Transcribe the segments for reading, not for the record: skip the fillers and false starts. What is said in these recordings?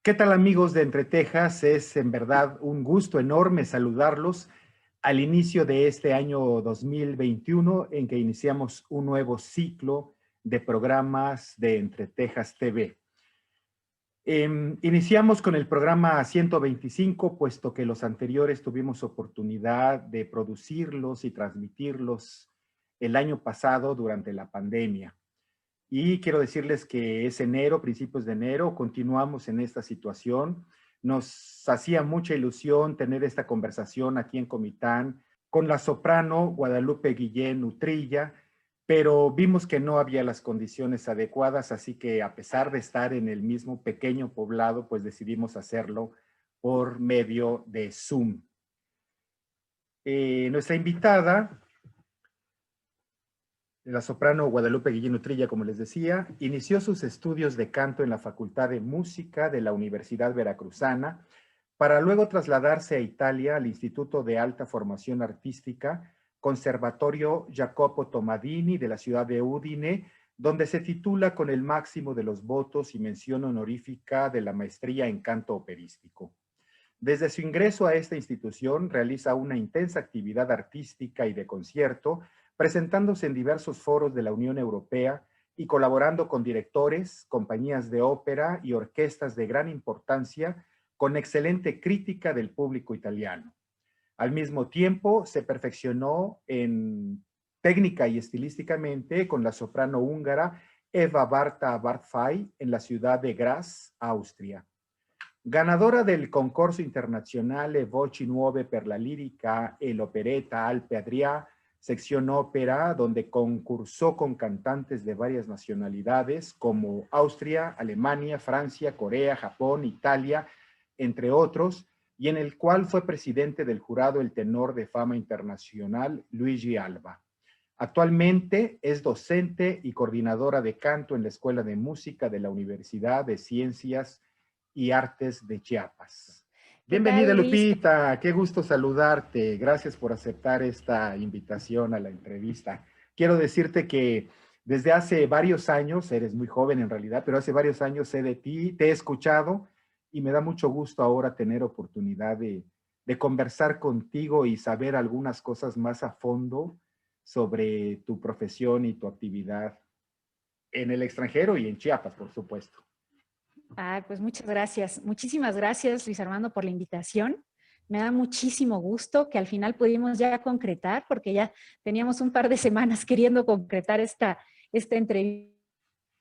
¿Qué tal, amigos de Entre Tejas? Es en verdad un gusto enorme saludarlos al inicio de este año 2021 en que iniciamos un nuevo ciclo de programas de Entre Tejas TV. Iniciamos con el programa 125, puesto que los anteriores tuvimos oportunidad de producirlos y transmitirlos el año pasado durante la pandemia. Y quiero decirles que es enero, principios de enero, continuamos en esta situación. Nos hacía mucha ilusión tener esta conversación aquí en Comitán con la soprano Guadalupe Guillén Utrilla, pero vimos que no había las condiciones adecuadas, así que a pesar de estar en el mismo pequeño poblado, pues decidimos hacerlo por medio de Zoom. Nuestra invitada, la soprano Guadalupe Guillén Utrilla, como les decía, inició sus estudios de canto en la Facultad de Música de la Universidad Veracruzana para luego trasladarse a Italia al Instituto de Alta Formación Artística, Conservatorio Jacopo Tomadini de la ciudad de Udine, donde se titula con el máximo de los votos y mención honorífica de la maestría en canto operístico. Desde su ingreso a esta institución realiza una intensa actividad artística y de concierto, presentándose en diversos foros de la Unión Europea y colaborando con directores, compañías de ópera y orquestas de gran importancia con excelente crítica del público italiano. Al mismo tiempo, se perfeccionó en técnica y estilísticamente con la soprano húngara Eva Barta Bartfai en la ciudad de Graz, Austria. Ganadora del concorso internazionale Voci Nuove per la Lirica e l'Operetta Alpe Adria, sección ópera, donde concursó con cantantes de varias nacionalidades como Austria, Alemania, Francia, Corea, Japón, Italia, entre otros, y en el cual fue presidente del jurado el tenor de fama internacional Luigi Alba. Actualmente es docente y coordinadora de canto en la Escuela de Música de la Universidad de Ciencias y Artes de Chiapas. ¿Qué Bienvenida, tal, Luis? Lupita, qué gusto saludarte. Gracias por aceptar esta invitación a la entrevista. Quiero decirte que desde hace varios años, eres muy joven en realidad, pero hace varios años sé de ti, te he escuchado y me da mucho gusto ahora tener oportunidad de conversar contigo y saber algunas cosas más a fondo sobre tu profesión y tu actividad en el extranjero y en Chiapas, por supuesto. Pues muchas gracias. Muchísimas gracias, Luis Armando, por la invitación. Me da muchísimo gusto que al final pudimos ya concretar, porque ya teníamos un par de semanas queriendo concretar esta entrevista.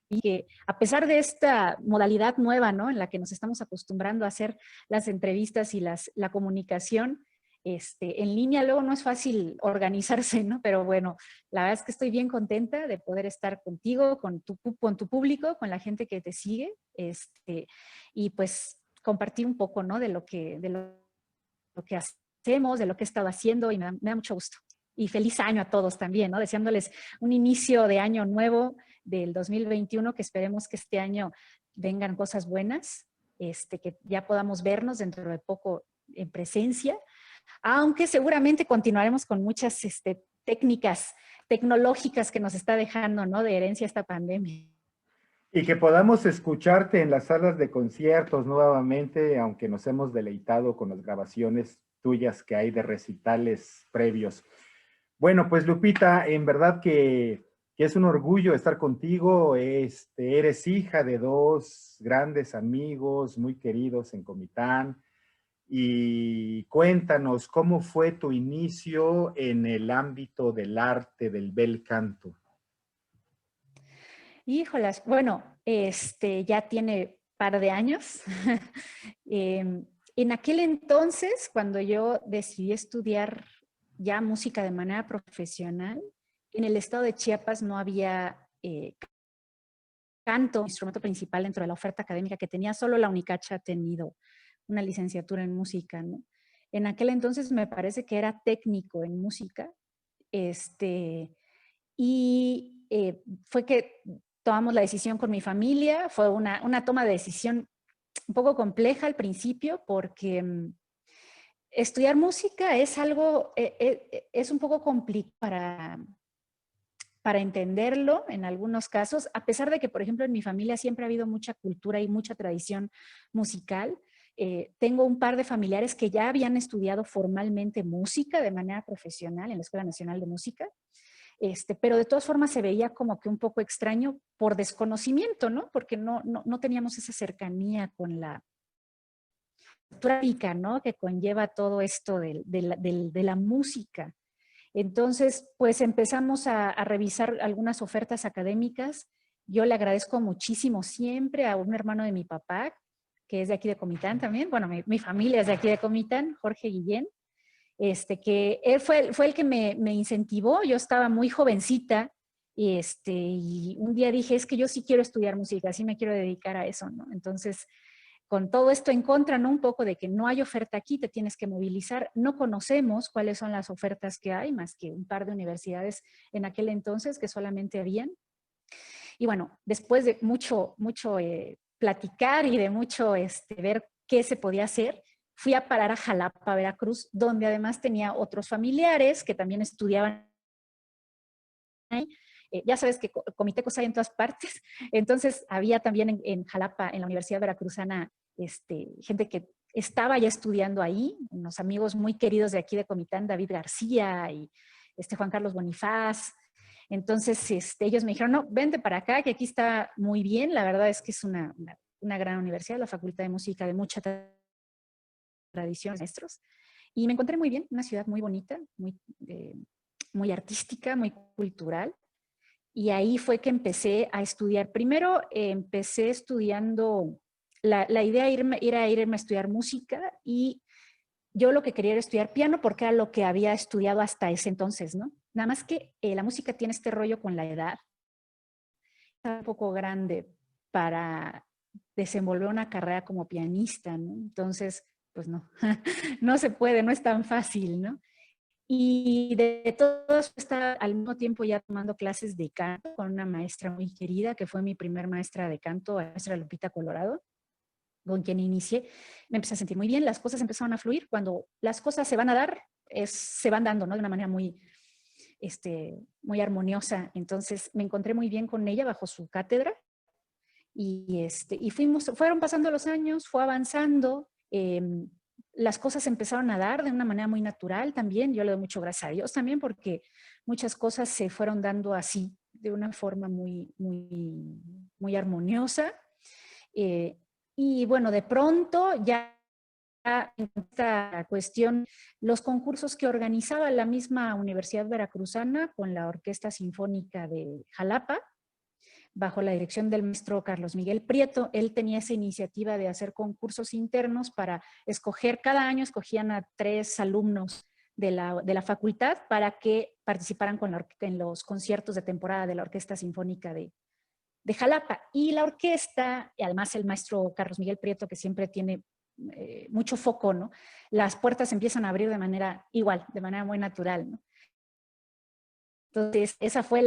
Y que a pesar de esta modalidad nueva, ¿no?, en la que nos estamos acostumbrando a hacer las entrevistas y la comunicación en línea, luego no es fácil organizarse, ¿no? Pero bueno, la verdad es que estoy bien contenta de poder estar contigo, con tu público, con la gente que te sigue, y pues compartir un poco, ¿no?, de lo que hacemos, de lo que he estado haciendo, y me da mucho gusto. Y feliz año a todos también, ¿no? Deseándoles un inicio de año nuevo del 2021, que esperemos que este año vengan cosas buenas, que ya podamos vernos dentro de poco en presencia, aunque seguramente continuaremos con muchas técnicas tecnológicas que nos está dejando, ¿no?, de herencia esta pandemia. Y que podamos escucharte en las salas de conciertos nuevamente, aunque nos hemos deleitado con las grabaciones tuyas que hay de recitales previos. Bueno, pues Lupita, en verdad que es un orgullo estar contigo. Eres hija de dos grandes amigos muy queridos en Comitán. Y cuéntanos, ¿cómo fue tu inicio en el ámbito del arte del bel canto? Híjolas, bueno, ya tiene par de años. En aquel entonces, cuando yo decidí estudiar ya música de manera profesional, en el estado de Chiapas no había canto, instrumento principal dentro de la oferta académica que tenía, solo la Unicacha ha tenido una licenciatura en música, ¿no? En aquel entonces me parece que era técnico en música, y fue que tomamos la decisión con mi familia. Fue una toma de decisión un poco compleja al principio, porque estudiar música es algo, es un poco complicado para entenderlo en algunos casos, a pesar de que, por ejemplo, en mi familia siempre ha habido mucha cultura y mucha tradición musical. Tengo un par de familiares que ya habían estudiado formalmente música de manera profesional en la Escuela Nacional de Música, pero de todas formas se veía como que un poco extraño por desconocimiento, ¿no? Porque no teníamos esa cercanía con la cultura, ¿no? Que conlleva todo esto de la música. Entonces, pues empezamos a revisar algunas ofertas académicas. Yo le agradezco muchísimo siempre a un hermano de mi papá, que es de aquí de Comitán también. Bueno, mi familia es de aquí de Comitán, Jorge Guillén, que él fue el que me incentivó. Yo estaba muy jovencita y un día dije, es que yo sí quiero estudiar música, sí me quiero dedicar a eso, ¿no? Entonces, con todo esto en contra, ¿no? Un poco de que no hay oferta aquí, te tienes que movilizar. No conocemos cuáles son las ofertas que hay, más que un par de universidades en aquel entonces que solamente habían. Y bueno, después de mucho platicar y de mucho ver qué se podía hacer, fui a parar a Jalapa, Veracruz, donde además tenía otros familiares que también estudiaban ahí. Ya sabes que comitecos hay en todas partes, entonces había también en Jalapa, en la Universidad Veracruzana, gente que estaba ya estudiando ahí, unos amigos muy queridos de aquí de Comitán, David García y Juan Carlos Bonifaz. Entonces ellos me dijeron, no, vente para acá, que aquí está muy bien. La verdad es que es una gran universidad, la Facultad de Música de mucha tradición, maestros. Y me encontré muy bien, una ciudad muy bonita, muy artística, muy cultural. Y ahí fue que empecé a estudiar. Primero empecé estudiando, la idea era irme a estudiar música, y yo lo que quería era estudiar piano porque era lo que había estudiado hasta ese entonces, ¿no? Nada más que la música tiene este rollo con la edad. Está un poco grande para desenvolver una carrera como pianista, ¿no? Entonces, pues no, no se puede, no es tan fácil, ¿no? Y de todos está al mismo tiempo ya tomando clases de canto con una maestra muy querida, que fue mi primer maestra de canto, la maestra Lupita Colorado, con quien inicié. Me empecé a sentir muy bien, las cosas empezaron a fluir. Cuando las cosas se van a dar, se van dando, ¿no? De una manera muy armoniosa. Entonces me encontré muy bien con ella bajo su cátedra, y fueron pasando los años, fue avanzando. Las cosas empezaron a dar de una manera muy natural también. Yo le doy mucho gracias a Dios también, porque muchas cosas se fueron dando así, de una forma muy armoniosa. Y bueno, de pronto ya en esta cuestión, los concursos que organizaba la misma Universidad Veracruzana con la Orquesta Sinfónica de Jalapa, bajo la dirección del maestro Carlos Miguel Prieto, él tenía esa iniciativa de hacer concursos internos para escoger, cada año escogían a 3 alumnos de la facultad para que participaran en los conciertos de temporada de la Orquesta Sinfónica de Jalapa. Y la orquesta, y además el maestro Carlos Miguel Prieto, que siempre tiene mucho foco, ¿no? Las puertas empiezan a abrir de manera igual, de manera muy natural, ¿no? Entonces, esa fue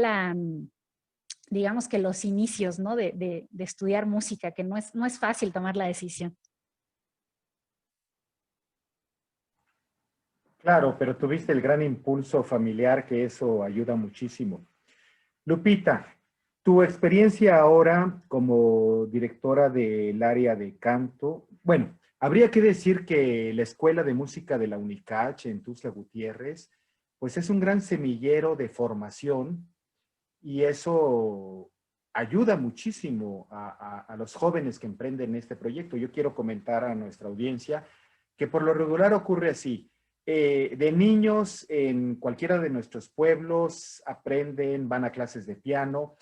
digamos que los inicios, ¿no? de estudiar música, que no es fácil tomar la decisión. Claro, pero tuviste el gran impulso familiar, que eso ayuda muchísimo. Lupita, tu experiencia ahora como directora del área de canto, bueno, habría que decir que la Escuela de Música de la UNICACH en Tuxtla Gutiérrez, pues es un gran semillero de formación, y eso ayuda muchísimo a los jóvenes que emprenden este proyecto. Yo quiero comentar a nuestra audiencia que por lo regular ocurre así. De niños en cualquiera de nuestros pueblos aprenden, van a clases de piano,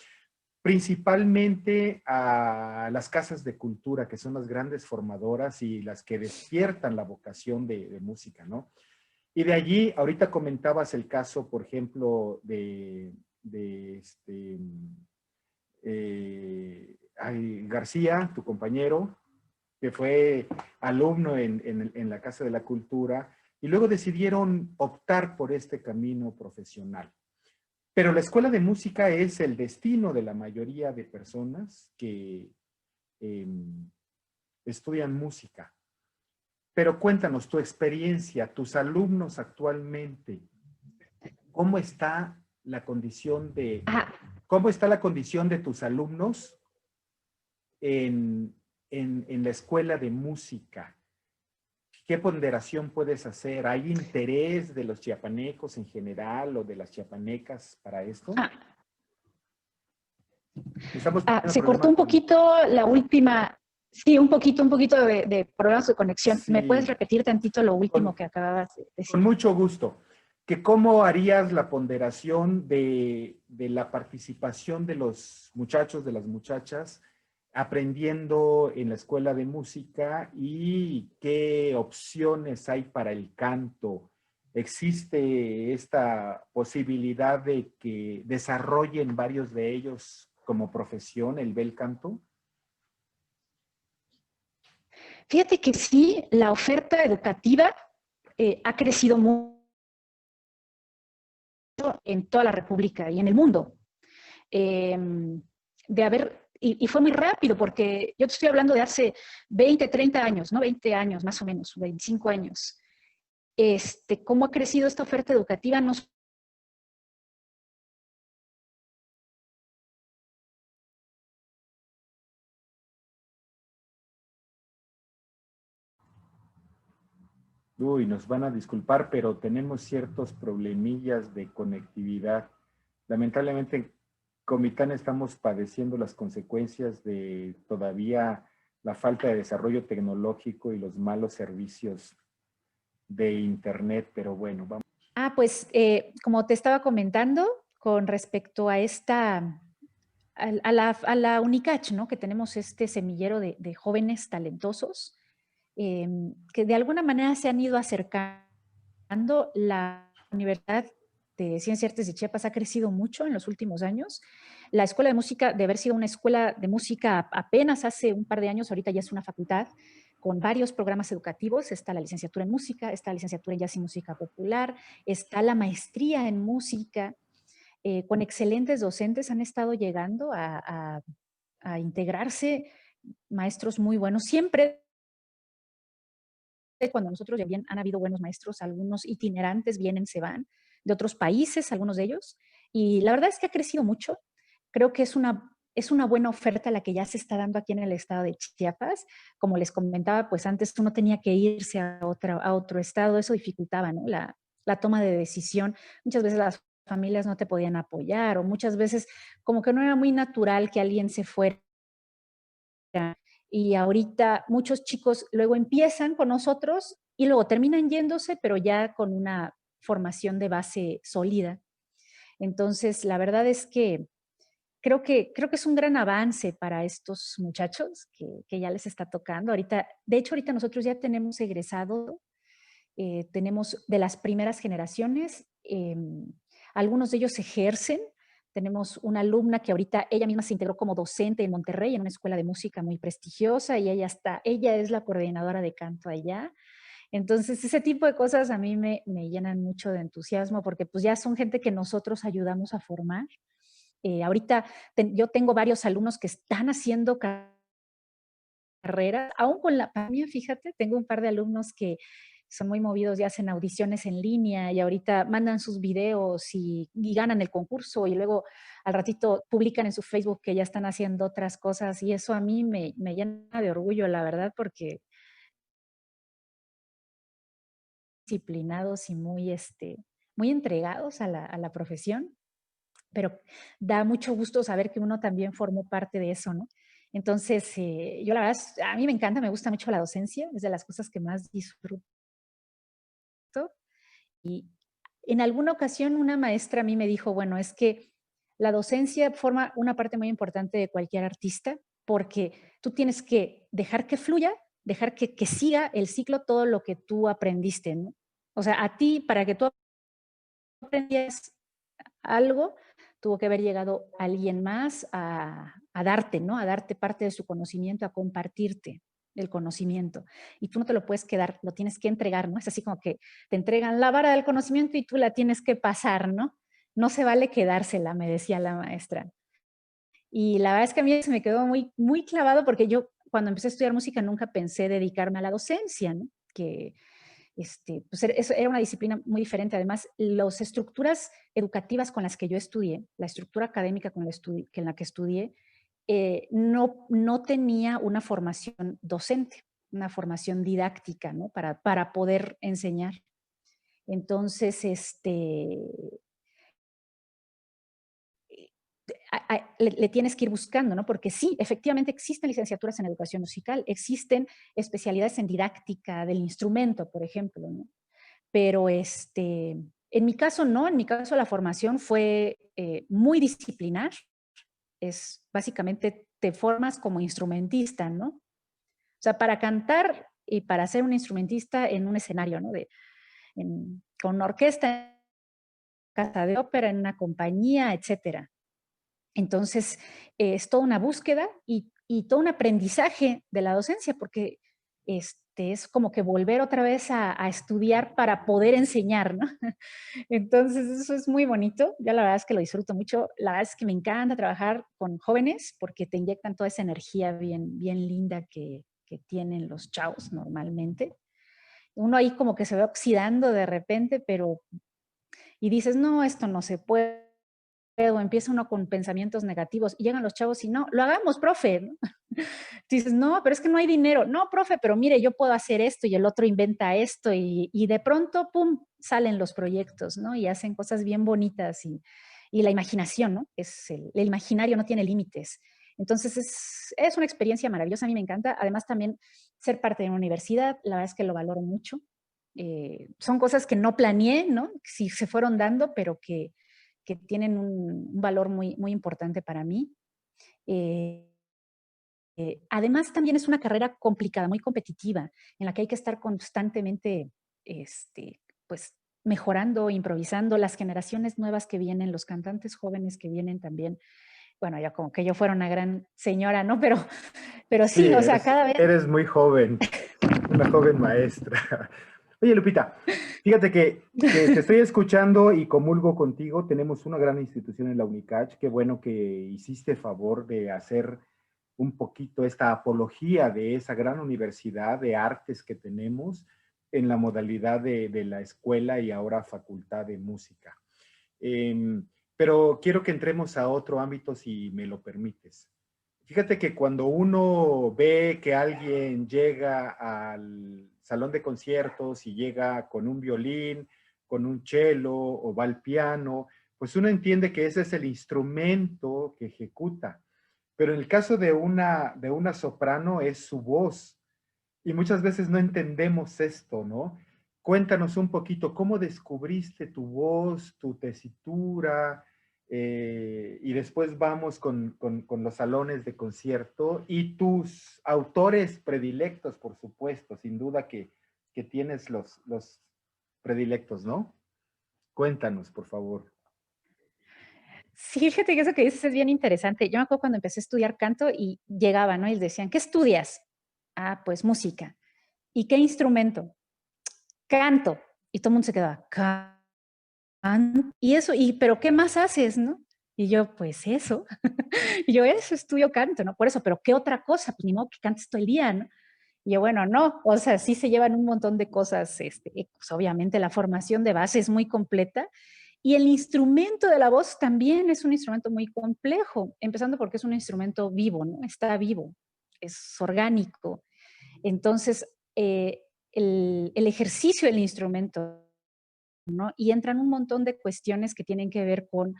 principalmente a las casas de cultura, que son las grandes formadoras y las que despiertan la vocación de música, ¿no? Y de allí, ahorita comentabas el caso, por ejemplo, García, tu compañero, que fue alumno en la Casa de la Cultura, y luego decidieron optar por este camino profesional. Pero la escuela de música es el destino de la mayoría de personas que estudian música. Pero cuéntanos tu experiencia, tus alumnos actualmente, ¿cómo está la condición de, Ah, cómo está la condición de tus alumnos en la escuela de música. ¿Qué ponderación puedes hacer? ¿Hay interés de los chiapanecos en general o de las chiapanecas para esto? ah, Estamos teniendo Se cortó problemas un con... poquito la última, sí, un poquito de problemas de conexión. ¿Me puedes Sí, repetir tantito lo último con, que acababas de con decir? mucho gusto. Que ¿Cómo harías la ponderación de la participación de los muchachos, de las muchachas, aprendiendo en la escuela de música y qué opciones hay para el canto? ¿Existe esta posibilidad de que desarrollen varios de ellos como profesión el bel canto? Fíjate que sí, la oferta educativa ha crecido mucho en toda la República y en el mundo. Eh, de haber, y fue muy rápido porque yo te estoy hablando de hace 20, 30 años, ¿no? 20 años más o menos, 25 años. Cómo ha crecido esta oferta educativa, no. Uy, nos van a disculpar, pero tenemos ciertos problemillas de conectividad. Lamentablemente, en Comitán estamos padeciendo las consecuencias de todavía la falta de desarrollo tecnológico y los malos servicios de Internet, pero bueno, vamos. Pues como te estaba comentando, con respecto a a la UNICACH, ¿no? Que tenemos este semillero de jóvenes talentosos que de alguna manera se han ido acercando. La Universidad de Ciencias y Artes de Chiapas ha crecido mucho en los últimos años. La Escuela de Música, de haber sido una escuela de música apenas hace un par de años, ahorita ya es una facultad con varios programas educativos. Está la licenciatura en música, está la licenciatura en jazz y música popular, está la maestría en música, con excelentes docentes han estado llegando a integrarse maestros muy buenos. Siempre cuando nosotros ya bien han habido buenos maestros, algunos itinerantes vienen, se van, de otros países, algunos de ellos, y la verdad es que ha crecido mucho. Creo que es una buena oferta la que ya se está dando aquí en el estado de Chiapas. Como les comentaba, pues antes uno tenía que irse a otro estado, eso dificultaba, ¿no? La toma de decisión. Muchas veces las familias no te podían apoyar o muchas veces como que no era muy natural que alguien se fuera. Y ahorita muchos chicos luego empiezan con nosotros y luego terminan yéndose, pero ya con una formación de base sólida. Entonces, la verdad es que creo que es un gran avance para estos muchachos que ya les está tocando. Ahorita, de hecho, ahorita nosotros ya tenemos egresado, tenemos de las primeras generaciones, algunos de ellos ejercen. Tenemos una alumna que ahorita ella misma se integró como docente en Monterrey, en una escuela de música muy prestigiosa, y ella es la coordinadora de canto allá. Entonces, ese tipo de cosas a mí me llenan mucho de entusiasmo porque pues ya son gente que nosotros ayudamos a formar. Ahorita yo tengo varios alumnos que están haciendo carreras, aún con la pandemia, fíjate, tengo un par de alumnos que son muy movidos y hacen audiciones en línea y ahorita mandan sus videos y ganan el concurso y luego al ratito publican en su Facebook que ya están haciendo otras cosas y eso a mí me llena de orgullo, la verdad, porque disciplinados y muy, muy entregados a la profesión, pero da mucho gusto saber que uno también formó parte de eso, ¿no? Entonces, yo la verdad, a mí me encanta, me gusta mucho la docencia, es de las cosas que más disfruto. Y en alguna ocasión una maestra a mí me dijo, bueno, es que la docencia forma una parte muy importante de cualquier artista porque tú tienes que dejar que fluya, dejar que siga el ciclo todo lo que tú aprendiste, ¿no? O sea, a ti, para que tú aprendieras algo, tuvo que haber llegado alguien más a darte, ¿no? A darte parte de su conocimiento, a compartirte el conocimiento. Y tú no te lo puedes quedar, lo tienes que entregar, ¿no? Es así como que te entregan la vara del conocimiento y tú la tienes que pasar, ¿no? No se vale quedársela, me decía la maestra. Y la verdad es que a mí se me quedó muy clavado porque yo cuando empecé a estudiar música nunca pensé dedicarme a la docencia, ¿no? Que pues era una disciplina muy diferente. Además, las estructuras educativas con las que yo estudié, la estructura académica en la que estudié, no tenía una formación docente, una formación didáctica, ¿no? Para poder enseñar. Entonces, le tienes que ir buscando, ¿no? Porque sí, efectivamente existen licenciaturas en educación musical, existen especialidades en didáctica del instrumento, por ejemplo, ¿no? Pero en mi caso no, en mi caso la formación fue muy disciplinar, es básicamente te formas como instrumentista, ¿no? O sea, para cantar y para ser un instrumentista en un escenario, ¿no? Con una orquesta, en casa de ópera, en una compañía, etcétera. Entonces, es toda una búsqueda y todo un aprendizaje de la docencia, porque es como que volver otra vez a estudiar para poder enseñar, ¿no? Entonces, eso es muy bonito. Yo la verdad es que lo disfruto mucho. La verdad es que me encanta trabajar con jóvenes porque te inyectan toda esa energía bien, bien linda que tienen los chavos normalmente. Uno ahí como que se ve oxidando de repente, pero y dices, no, esto no se puede, o empieza uno con pensamientos negativos y llegan los chavos y no, lo hagamos, profe, ¿no? Dices, no, pero es que no hay dinero. No, profe, pero mire, yo puedo hacer esto y el otro inventa esto y de pronto, pum, salen los proyectos, ¿no? Y hacen cosas bien bonitas y la imaginación, ¿no? El imaginario no tiene límites. Entonces es una experiencia maravillosa, a mí me encanta. Además también ser parte de una universidad, la verdad es que lo valoro mucho. Son cosas que no planeé, ¿no? Sí se fueron dando, pero que tienen un valor muy, muy importante para mí. Eh, Además, también es una carrera complicada, muy competitiva, en la que hay que estar constantemente, pues, mejorando, improvisando. Las generaciones nuevas que vienen, los cantantes jóvenes que vienen también, bueno, ya como que yo fuera una gran señora, ¿no? Pero Sí, sí, o sea, cada vez... eres muy joven, una joven maestra. Oye, Lupita, fíjate que te estoy escuchando y comulgo contigo. Tenemos una gran institución en la UNICACH. Qué bueno que hiciste favor de hacer un poquito esta apología de esa gran universidad de artes que tenemos en la modalidad de la escuela y ahora facultad de música. Pero quiero que entremos a otro ámbito si me lo permites. Fíjate que cuando uno ve que alguien llega al salón de conciertos y llega con un violín, con un cello o va al piano, pues uno entiende que ese es el instrumento que ejecuta. Pero en el caso de una soprano es su voz. Y muchas veces no entendemos esto, ¿no? Cuéntanos un poquito, ¿cómo descubriste tu voz, tu tesitura? Y después vamos con los salones de concierto y tus autores predilectos, por supuesto, sin duda que tienes los predilectos, ¿no? Cuéntanos, por favor. Sí, fíjate que eso que dices es bien interesante. Yo me acuerdo cuando empecé a estudiar canto y llegaba, ¿no? Y decían, ¿qué estudias? Ah, pues música. ¿Y qué instrumento? Canto. Y todo el mundo se quedaba, y eso, pero ¿qué más haces, no? Y yo, pues eso. Y yo, eso, estudio canto, ¿no? Por eso, pero ¿qué otra cosa? Pues ni modo que cantes todo el día, ¿no? Y yo, bueno, no, o sea, sí se llevan un montón de cosas, pues obviamente la formación de base es muy completa y el instrumento de la voz también es un instrumento muy complejo, empezando porque es un instrumento vivo, ¿no? Está vivo, es orgánico. Entonces, el ejercicio del instrumento, ¿no? Y entran un montón de cuestiones que tienen que ver con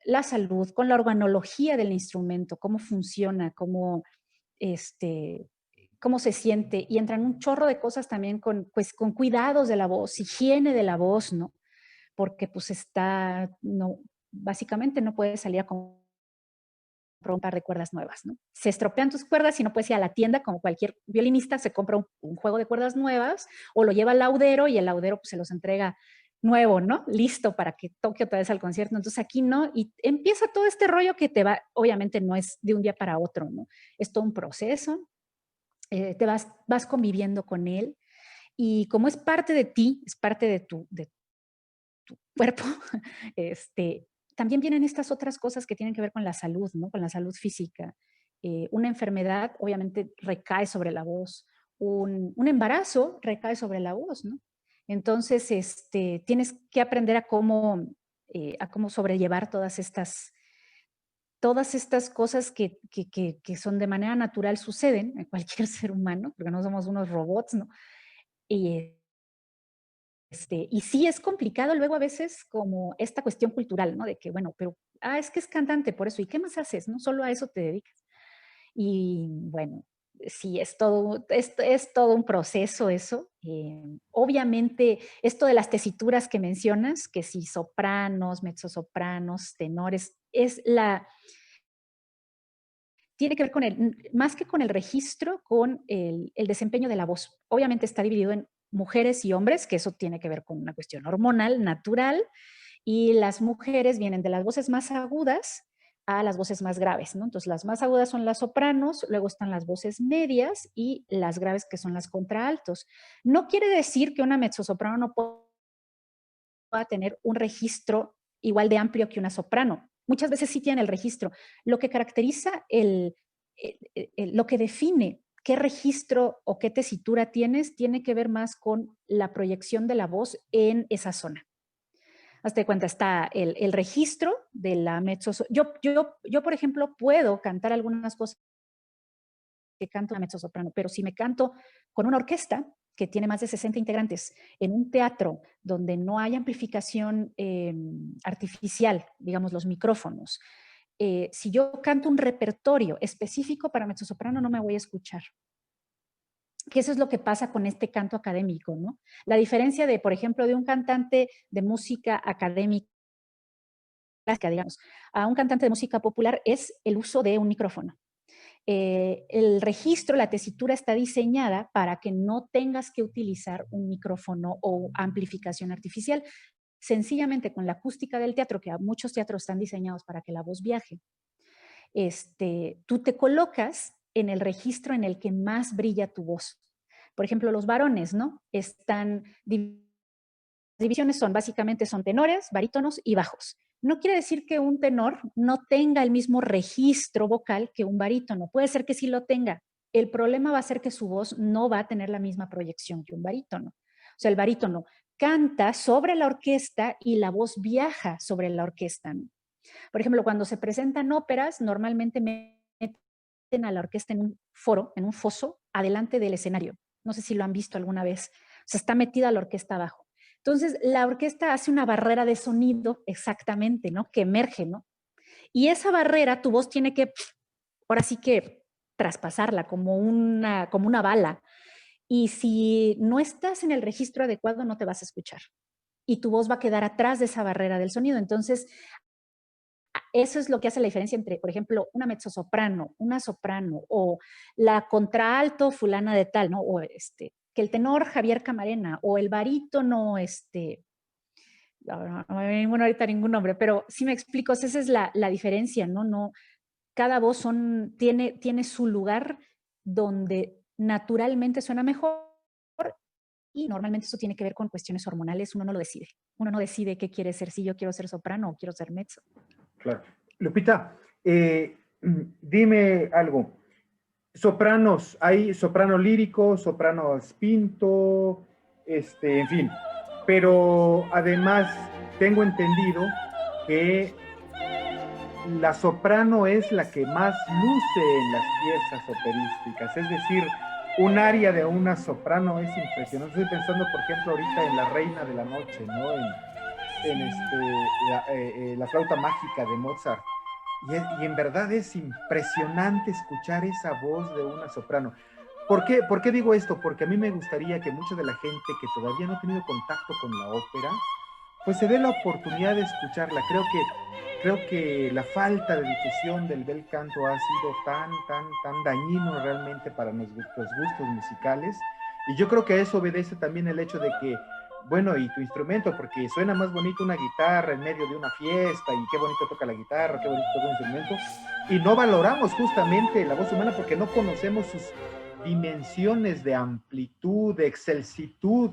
la salud, con la organología del instrumento, cómo funciona, este, cómo se siente, y entran un chorro de cosas también pues, con cuidados de la voz, higiene de la voz, ¿no? Porque pues no, básicamente no puedes salir a comprar un par de cuerdas nuevas, ¿no? Se estropean tus cuerdas y no puedes ir a la tienda como cualquier violinista, se compra un juego de cuerdas nuevas o lo lleva al laudero y el laudero pues, se los entrega nuevo, ¿no? Listo para que toque otra vez al concierto. Entonces aquí no, y empieza todo este rollo que te va, obviamente no es de un día para otro, ¿no? Es todo un proceso, te vas conviviendo con él y como es parte de ti, es parte de tu cuerpo, también vienen estas otras cosas que tienen que ver con la salud, ¿no? Con la salud física. Una enfermedad obviamente recae sobre la voz, un embarazo recae sobre la voz, ¿no? Entonces, tienes que aprender a cómo sobrellevar todas estas cosas que son de manera natural, suceden en cualquier ser humano, porque no somos unos robots, ¿no? Y, y sí es complicado luego a veces como esta cuestión cultural, ¿no? De que, bueno, pero, es que es cantante por eso, ¿y qué más haces? No solo a eso te dedicas. Y bueno, sí, es todo un proceso eso. Obviamente, esto de las tesituras que mencionas, que si sopranos, mezzosopranos, tenores, tiene que ver con más que con el registro, con el desempeño de la voz. Obviamente está dividido en mujeres y hombres, que eso tiene que ver con una cuestión hormonal, natural, y las mujeres vienen de las voces más agudas a las voces más graves, ¿no? Entonces, las más agudas son las sopranos, luego están las voces medias y las graves que son las contraltos. No quiere decir que una mezzosoprano no pueda tener un registro igual de amplio que una soprano. Muchas veces sí tiene el registro. Lo que caracteriza lo que define qué registro o qué tesitura tienes, tiene que ver más con la proyección de la voz en esa zona. Hazte cuenta, está el registro de la mezzosoprano. Yo, por ejemplo, puedo cantar algunas cosas que canto una mezzosoprano, pero si me canto con una orquesta que tiene más de 60 integrantes en un teatro donde no hay amplificación artificial, digamos los micrófonos, si yo canto un repertorio específico para mezzosoprano no me voy a escuchar. Que eso es lo que pasa con este canto académico, ¿no? La diferencia de, por ejemplo, de un cantante de música académica, digamos, a un cantante de música popular es el uso de un micrófono. El registro, la tesitura está diseñada para que no tengas que utilizar un micrófono o amplificación artificial, sencillamente con la acústica del teatro, que muchos teatros están diseñados para que la voz viaje. Tú te colocas en el registro en el que más brilla tu voz. Por ejemplo, los varones, ¿no? Divisiones básicamente son tenores, barítonos y bajos. No quiere decir que un tenor no tenga el mismo registro vocal que un barítono. Puede ser que sí lo tenga. El problema va a ser que su voz no va a tener la misma proyección que un barítono. O sea, el barítono canta sobre la orquesta y la voz viaja sobre la orquesta. Por ejemplo, cuando se presentan óperas, normalmente meten a la orquesta en un foro, en un foso, adelante del escenario. No sé si lo han visto alguna vez. O sea, está metida la orquesta abajo. Entonces, la orquesta hace una barrera de sonido exactamente, ¿no? Que emerge, ¿no? Y esa barrera, tu voz tiene que, ahora sí que, traspasarla como una bala. Y si no estás en el registro adecuado, no te vas a escuchar. Y tu voz va a quedar atrás de esa barrera del sonido. Entonces, eso es lo que hace la diferencia entre, por ejemplo, una mezzosoprano, una soprano o la contralto fulana de tal, ¿no? O que el tenor Javier Camarena o el barítono, no me viene ahorita ningún nombre, pero sí me explico, esa es la diferencia, ¿no? No, cada voz tiene su lugar donde naturalmente suena mejor y normalmente eso tiene que ver con cuestiones hormonales, uno no lo decide. Uno no decide qué quiere ser, si yo quiero ser soprano o quiero ser mezzo. Claro. Lupita, dime algo. Sopranos, hay soprano lírico, soprano spinto, en fin. Pero además tengo entendido que la soprano es la que más luce en las piezas operísticas. Es decir, un aria de una soprano es impresionante. Estoy pensando, por ejemplo, ahorita en La Reina de la Noche, ¿no? La flauta mágica de Mozart. Y en verdad es impresionante escuchar esa voz de una soprano. ¿Por qué digo esto? Porque a mí me gustaría que mucha de la gente que todavía no ha tenido contacto con la ópera, pues se dé la oportunidad de escucharla. Creo que la falta de difusión del bel canto ha sido tan dañino realmente para nuestros gustos musicales. Y yo creo que a eso obedece también el hecho de que, bueno, y tu instrumento, porque suena más bonito una guitarra en medio de una fiesta, y qué bonito toca la guitarra, qué bonito toca un instrumento, y no valoramos justamente la voz humana porque no conocemos sus dimensiones de amplitud, de excelsitud,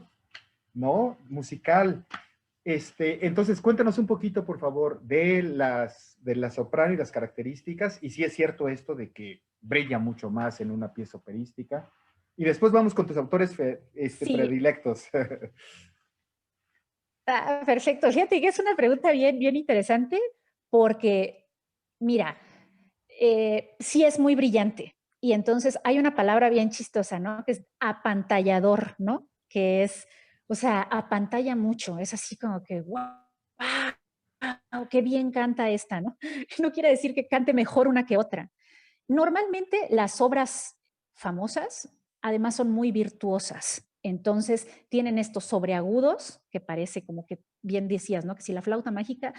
¿no? Musical. Entonces, cuéntanos un poquito, por favor, de la soprano y las características, y si es cierto esto de que brilla mucho más en una pieza operística. Y después vamos con tus autores Sí, predilectos. Ah, perfecto. Fíjate que es una pregunta bien, bien interesante porque, mira, sí es muy brillante. Y entonces hay una palabra bien chistosa, ¿no? Que es apantallador, ¿no? Que es, o sea, apantalla mucho. Es así como que, wow, qué bien canta esta, ¿no? No quiere decir que cante mejor una que otra. Normalmente las obras famosas, además, son muy virtuosas. Entonces, tienen estos sobreagudos, que parece como que bien decías, ¿no? Que si la flauta mágica,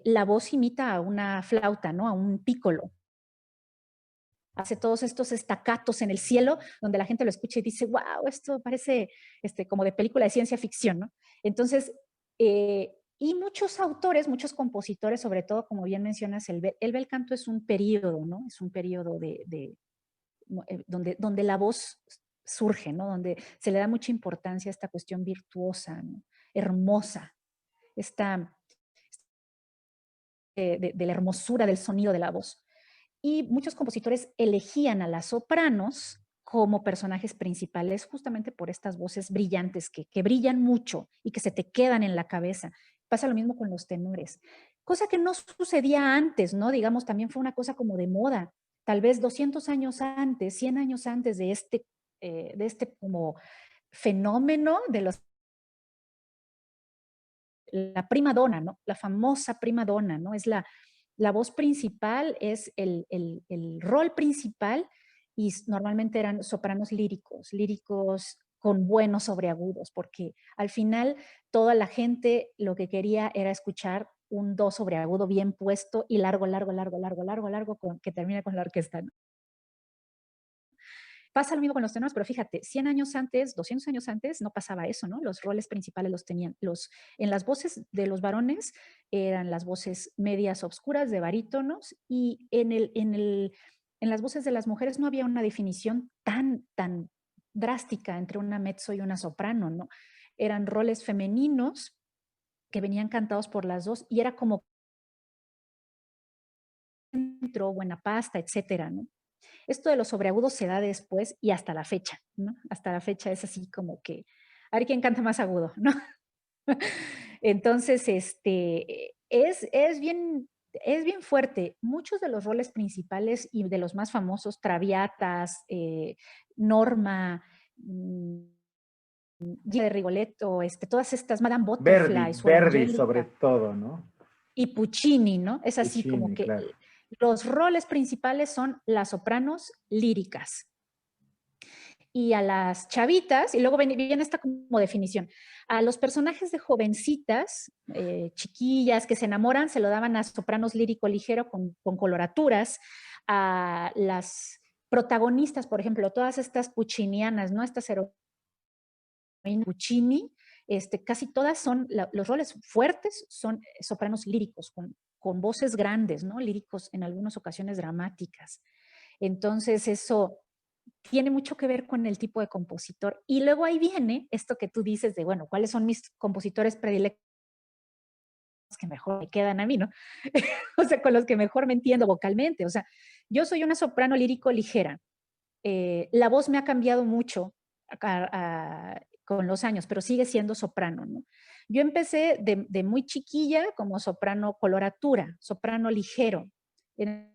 la voz imita a una flauta, ¿no? A un pícolo. Hace todos estos estacatos en el cielo, donde la gente lo escucha y dice, wow, esto parece como de película de ciencia ficción, ¿no? Entonces, y muchos autores, muchos compositores, sobre todo, como bien mencionas, el bel canto es un periodo, ¿no? Es un periodo donde la voz surge, ¿no? Donde se le da mucha importancia a esta cuestión virtuosa, ¿no? Hermosa, esta, de la hermosura del sonido de la voz. Y muchos compositores elegían a las sopranos como personajes principales justamente por estas voces brillantes que brillan mucho y que se te quedan en la cabeza. Pasa lo mismo con los tenores, cosa que no sucedía antes, ¿no? Digamos, también fue una cosa como de moda. Tal vez 200 años antes, 100 años antes de este como fenómeno de la prima donna, ¿no? La famosa prima donna, ¿no? Es la voz principal, es el rol principal y normalmente eran sopranos líricos, líricos con buenos sobreagudos, porque al final toda la gente lo que quería era escuchar un do sobreagudo bien puesto y largo, largo, largo, largo, largo, largo, que termine con la orquesta, ¿no? Pasa lo mismo con los tenores, pero fíjate, 100 años antes, 200 años antes, no pasaba eso, ¿no? Los roles principales los tenían. En las voces de los varones eran las voces medias obscuras de barítonos y en las voces de las mujeres no había una definición tan drástica entre una mezzo y una soprano, ¿no? Eran roles femeninos que venían cantados por las dos y era como centro, buena pasta, etcétera, ¿no? Esto de los sobreagudos se da después y hasta la fecha, ¿no? Hasta la fecha es así como que, a ver quién canta más agudo, ¿no? Entonces, es bien fuerte. Muchos de los roles principales y de los más famosos, Traviatas, Norma, Gina de Rigoletto, todas estas, Madame Verdi, Butterfly, Suor Verdi sobre Angélica todo, ¿no? y Puccini, ¿no? Es así como Puccini, que claro. los roles principales son las sopranos líricas y a las chavitas, y luego viene esta como definición, a los personajes de jovencitas, chiquillas que se enamoran, se lo daban a sopranos lírico ligero con coloraturas, a las protagonistas, por ejemplo, todas estas puccinianas, ¿no? Estas heroínas Puccini, casi todas son, los roles fuertes son sopranos líricos, con voces grandes, ¿no? Líricos en algunas ocasiones dramáticas. Entonces eso tiene mucho que ver con el tipo de compositor. Y luego ahí viene esto que tú dices de, bueno, ¿cuáles son mis compositores predilectos que mejor me quedan a mí, ¿no? O sea, con los que mejor me entiendo vocalmente. O sea, yo soy una soprano lírico ligera. La voz me ha cambiado mucho con los años, pero sigue siendo soprano, ¿no? Yo empecé de muy chiquilla como soprano coloratura, soprano ligero. En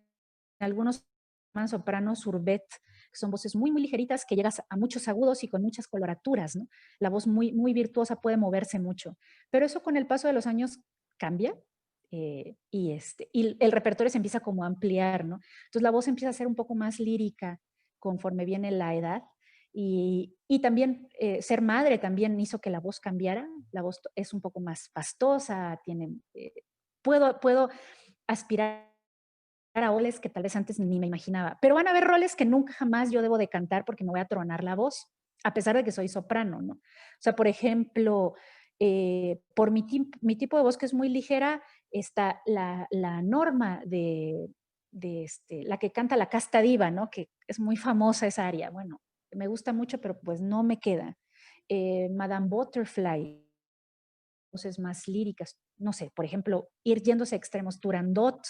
algunos llaman soprano surbet, que son voces muy, muy ligeritas que llegas a muchos agudos y con muchas coloraturas, ¿no? La voz muy, muy virtuosa puede moverse mucho. Pero eso con el paso de los años cambia y el repertorio se empieza como a ampliar, ¿no? Entonces la voz empieza a ser un poco más lírica conforme viene la edad. Y también ser madre también hizo que la voz cambiara. La voz es un poco más pastosa, puedo aspirar a roles que tal vez antes ni me imaginaba. Pero van a haber roles que nunca jamás yo debo de cantar porque me voy a tronar la voz, a pesar de que soy soprano, ¿no? O sea, por ejemplo, por mi tipo de voz que es muy ligera, está la Norma la que canta la casta diva, ¿no? Que es muy famosa esa área. Bueno, me gusta mucho, pero pues no me queda. Madame Butterfly, voces más líricas, no sé, por ejemplo, ir yéndose a extremos, Turandot,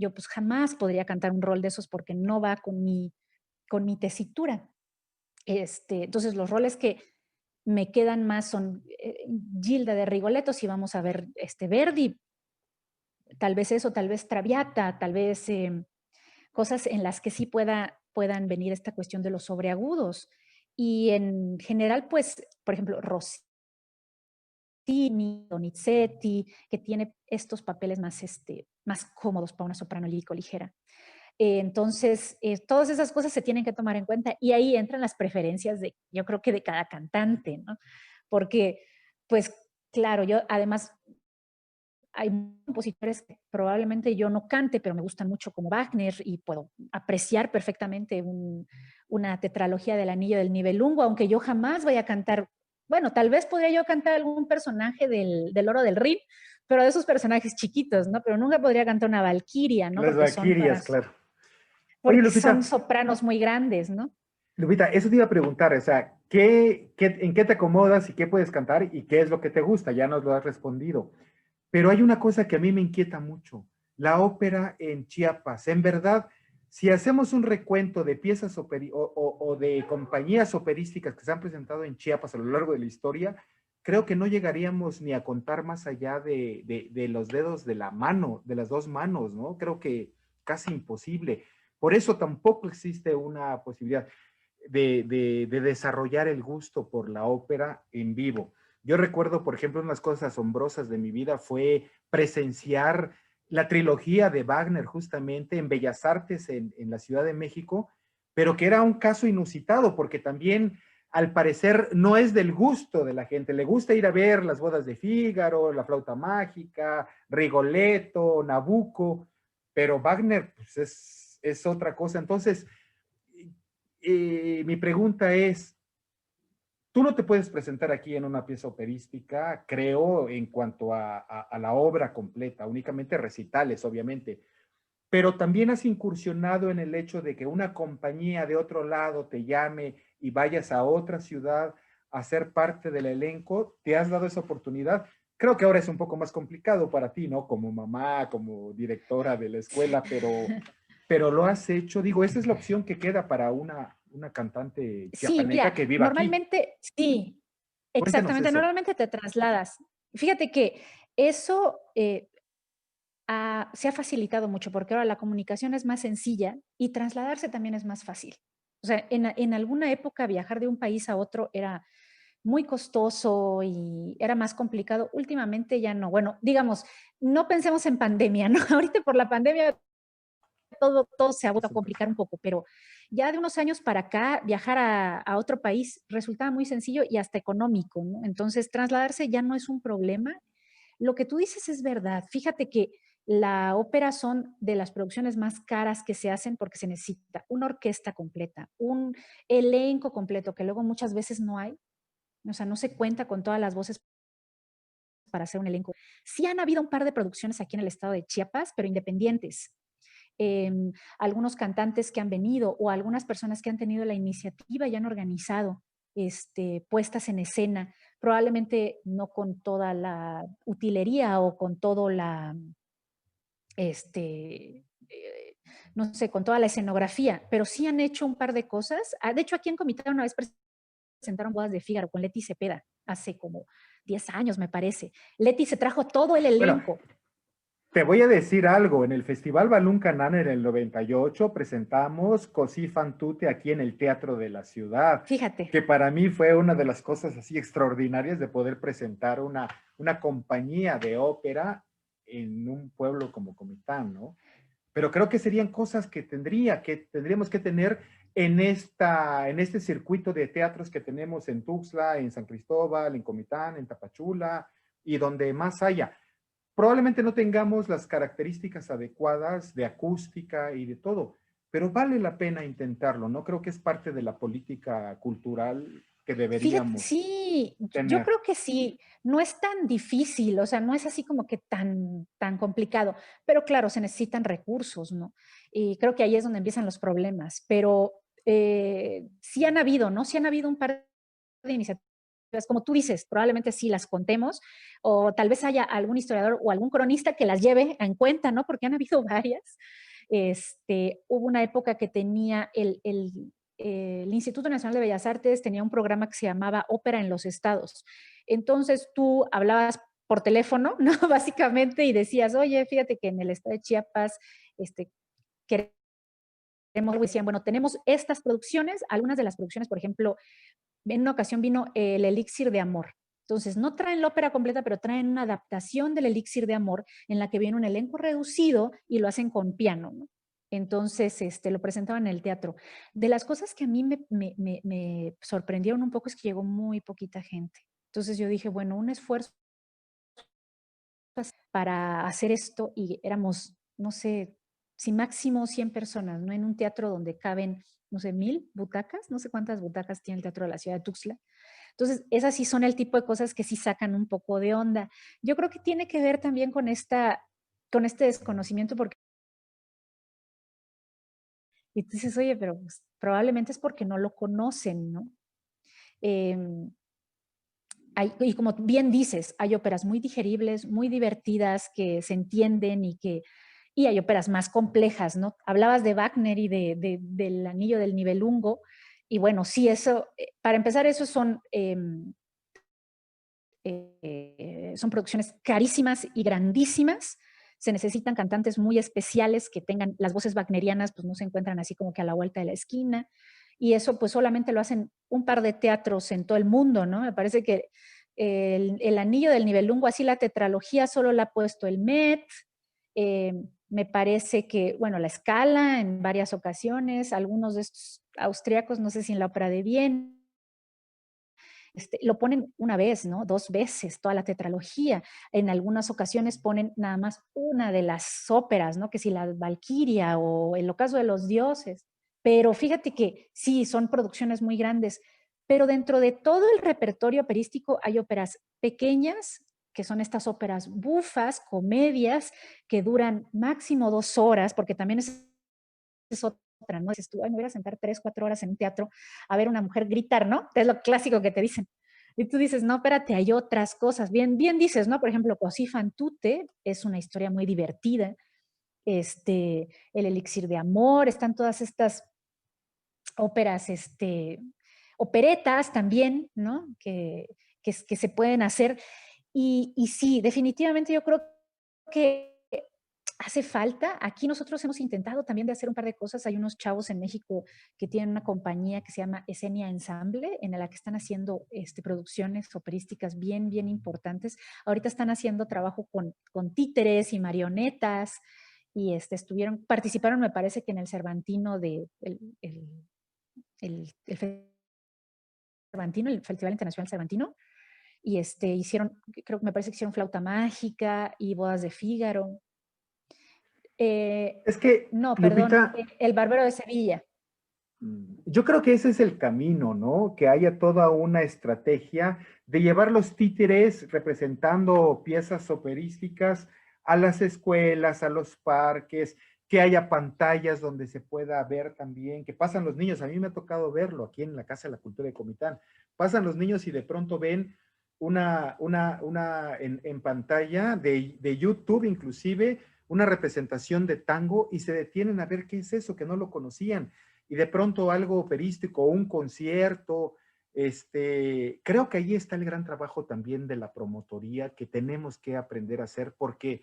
yo pues jamás podría cantar un rol de esos porque no va con mi tesitura. Entonces los roles que me quedan más son Gilda de Rigoletto, si vamos a ver Verdi, tal vez eso, tal vez Traviata, tal vez cosas en las que sí puedan venir esta cuestión de los sobreagudos. Y en general, pues, por ejemplo, Rossini, Donizetti, que tiene estos papeles más cómodos para una soprano lírico ligera. Entonces, todas esas cosas se tienen que tomar en cuenta y ahí entran las preferencias yo creo que de cada cantante, ¿no? Porque, pues, claro, yo además hay compositores que probablemente yo no cante, pero me gustan mucho como Wagner y puedo apreciar perfectamente una tetralogía del Anillo del Nibelungo, aunque yo jamás vaya a cantar, bueno, tal vez podría yo cantar algún personaje del Oro del Rin, pero de esos personajes chiquitos, ¿no? Pero nunca podría cantar una valquiria, ¿no? Las valquirias, claro. Oye, Porque son Lupita, sopranos muy grandes, ¿no? Lupita, eso te iba a preguntar, o sea, en qué te acomodas y qué puedes cantar y qué es lo que te gusta? Ya nos lo has respondido. Pero hay una cosa que a mí me inquieta mucho, la ópera en Chiapas. En verdad, si hacemos un recuento de piezas o de compañías operísticas que se han presentado en Chiapas a lo largo de la historia, creo que no llegaríamos ni a contar más allá de los dedos de la mano, de las dos manos, ¿no? Creo que casi imposible. Por eso tampoco existe una posibilidad de desarrollar el gusto por la ópera en vivo. Yo recuerdo, por ejemplo, unas cosas asombrosas de mi vida fue presenciar la trilogía de Wagner justamente en Bellas Artes en la Ciudad de México, pero que era un caso inusitado porque también al parecer no es del gusto de la gente. Le gusta ir a ver las bodas de Fígaro, la flauta mágica, Rigoletto, Nabucco, pero Wagner pues es otra cosa. Entonces, mi pregunta es, tú no te puedes presentar aquí en una pieza operística, creo, en cuanto a la obra completa, únicamente recitales, obviamente, pero también has incursionado en el hecho de que una compañía de otro lado te llame y vayas a otra ciudad a ser parte del elenco, ¿te has dado esa oportunidad? Creo que ahora es un poco más complicado para ti, ¿no? Como mamá, como directora de la escuela, pero lo has hecho. Digo, esa es la opción que queda para una cantante Sí, chiapaneca mira, que viva aquí. normalmente, sí, Cuéntanos exactamente, eso. normalmente te trasladas. Fíjate que eso se ha facilitado mucho porque ahora la comunicación es más sencilla y trasladarse también es más fácil. O sea, en alguna época viajar de un país a otro era muy costoso y era más complicado. Últimamente ya no. Bueno, digamos, no pensemos en pandemia, ¿no? Ahorita por la pandemia todo se ha vuelto a complicar un poco, pero ya de unos años para acá, viajar a otro país resultaba muy sencillo y hasta económico, ¿no? Entonces, trasladarse ya no es un problema. Lo que tú dices es verdad. Fíjate que la ópera son de las producciones más caras que se hacen porque se necesita una orquesta completa, un elenco completo, que luego muchas veces no hay. O sea, no se cuenta con todas las voces para hacer un elenco. Sí han habido un par de producciones aquí en el estado de Chiapas, pero independientes. Algunos cantantes que han venido o algunas personas que han tenido la iniciativa y han organizado puestas en escena, probablemente no con toda la utilería o con todo no sé, con toda la escenografía, pero sí han hecho un par de cosas. De hecho, aquí en Comitán una vez presentaron Bodas de Fígaro con Leti Cepeda, hace como 10 años, me parece. Leti se trajo todo el Bueno, elenco. te voy a decir algo. En el Festival Balún Canán en el 98 presentamos Così fan tutte aquí en el Teatro de la Ciudad, Fíjate. que para mí fue una de las cosas así extraordinarias de poder presentar una compañía de ópera en un pueblo como Comitán, ¿no? Pero creo que serían cosas que tendríamos que tener en este circuito de teatros que tenemos en Tuxtla, en San Cristóbal, en Comitán, en Tapachula y donde más haya. Probablemente no tengamos las características adecuadas de acústica y de todo, pero vale la pena intentarlo, ¿no? Creo que es parte de la política cultural que Fíjate, deberíamos sí, yo tener. creo que sí, no es tan difícil, o sea, no es así como que tan complicado, pero claro, se necesitan recursos, ¿no? Y creo que ahí es donde empiezan los problemas, pero sí han habido, ¿no? Sí han habido un par de iniciativas, como tú dices, probablemente sí las contemos, o tal vez haya algún historiador o algún cronista que las lleve en cuenta, ¿no? Porque han habido varias. Hubo una época que tenía el Instituto Nacional de Bellas Artes tenía un programa que se llamaba Ópera en los Estados. Entonces tú hablabas por teléfono, ¿no? Básicamente, y decías, oye, fíjate que en el estado de Chiapas, queremos, y decían, bueno, tenemos estas producciones, algunas de las producciones, por ejemplo, en una ocasión vino el Elixir de Amor. Entonces, no traen la ópera completa, pero traen una adaptación del Elixir de Amor en la que viene un elenco reducido y lo hacen con piano, ¿no? Entonces, lo presentaban en el teatro. De las cosas que a mí me sorprendieron un poco es que llegó muy poquita gente. Entonces yo dije, bueno, un esfuerzo para hacer esto y éramos, no sé, si máximo 100 personas, ¿no? En un teatro donde caben, no sé, 1000 butacas, no sé cuántas butacas tiene el teatro de la ciudad de Tuxtla. Entonces, esas sí son el tipo de cosas que sí sacan un poco de onda. Yo creo que tiene que ver también con este desconocimiento, porque y tú dices, oye, pero pues, probablemente es porque no lo conocen, ¿no? Eh, y como bien dices, hay óperas muy digeribles, muy divertidas, que se entienden y hay óperas más complejas, ¿no? Hablabas de Wagner y del Anillo del Nibelungo, y bueno, sí, eso, para empezar, eso son producciones carísimas y grandísimas. Se necesitan cantantes muy especiales que tengan las voces wagnerianas, pues no se encuentran así como que a la vuelta de la esquina. Y eso pues solamente lo hacen un par de teatros en todo el mundo, ¿no? Me parece que el Anillo del Nibelungo, así la tetralogía solo la ha puesto el Met. Eh, Me parece que, bueno, la Scala en varias ocasiones, algunos de estos austriacos, no sé si en la Ópera de Viena, lo ponen una vez, ¿no? 2 veces, toda la tetralogía. En algunas ocasiones ponen nada más una de las óperas, ¿no? Que si la Valquiria o El ocaso de los dioses. Pero fíjate que sí, son producciones muy grandes. Pero dentro de todo el repertorio operístico hay óperas pequeñas, que son estas óperas bufas, comedias, que duran máximo 2 horas, porque también es otra, ¿no? Dices tú, ay, me voy a sentar 3, 4 horas en un teatro a ver a una mujer gritar, ¿no? Es lo clásico que te dicen. Y tú dices, no, espérate, hay otras cosas. Bien, bien dices, ¿no? Por ejemplo, Così fan tutte es una historia muy divertida. El Elixir de Amor, están todas estas óperas, operetas también, ¿no? Que se pueden hacer. Y sí, definitivamente yo creo que hace falta. Aquí nosotros hemos intentado también de hacer un par de cosas. Hay unos chavos en México que tienen una compañía que se llama Esenia Ensemble, en la que están haciendo producciones operísticas bien, bien importantes. Ahorita están haciendo trabajo con títeres y marionetas y participaron, me parece que en el Cervantino el Cervantino, el Festival Internacional Cervantino, y hicieron, creo que me parece que hicieron Flauta Mágica y Bodas de Fígaro. Es que, No, perdón, Lupita, El Bárbaro de Sevilla. yo creo que ese es el camino, ¿no? Que haya toda una estrategia de llevar los títeres representando piezas operísticas a las escuelas, a los parques, que haya pantallas donde se pueda ver también, que pasan los niños. A mí me ha tocado verlo aquí en la Casa de la Cultura de Comitán. Pasan los niños y de pronto ven en pantalla de YouTube inclusive, una representación de tango y se detienen a ver qué es eso, que no lo conocían y de pronto algo operístico, un concierto, creo que ahí está el gran trabajo también de la promotoría que tenemos que aprender a hacer, porque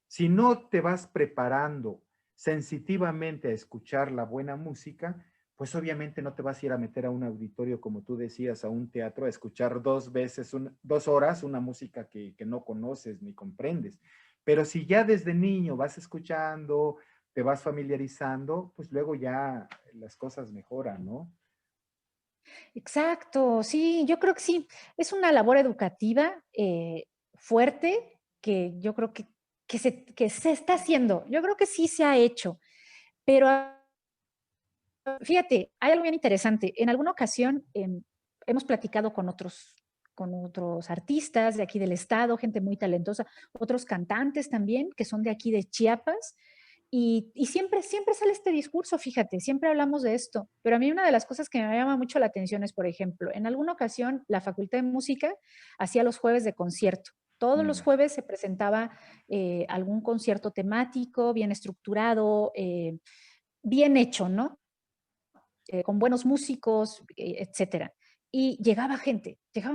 si no te vas preparando sensitivamente a escuchar la buena música, pues obviamente no te vas a ir a meter a un auditorio, como tú decías, a un teatro, a escuchar 2 veces, 2 horas, una música que no conoces ni comprendes. Pero si ya desde niño vas escuchando, te vas familiarizando, pues luego ya las cosas mejoran, ¿no? Exacto, sí, yo creo que sí. Es una labor educativa fuerte que yo creo que se está haciendo. Yo creo que sí se ha hecho, pero fíjate, hay algo bien interesante. En alguna ocasión hemos platicado con otros artistas de aquí del estado, gente muy talentosa, otros cantantes también que son de aquí de Chiapas. Y siempre, siempre sale este discurso, fíjate, siempre hablamos de esto, pero a mí una de las cosas que me llama mucho la atención es, por ejemplo, en alguna ocasión la Facultad de Música hacía los jueves de concierto. Todos los Mm. jueves se presentaba algún concierto temático, bien estructurado, bien hecho, ¿no? con buenos músicos, etcétera. Y llegaba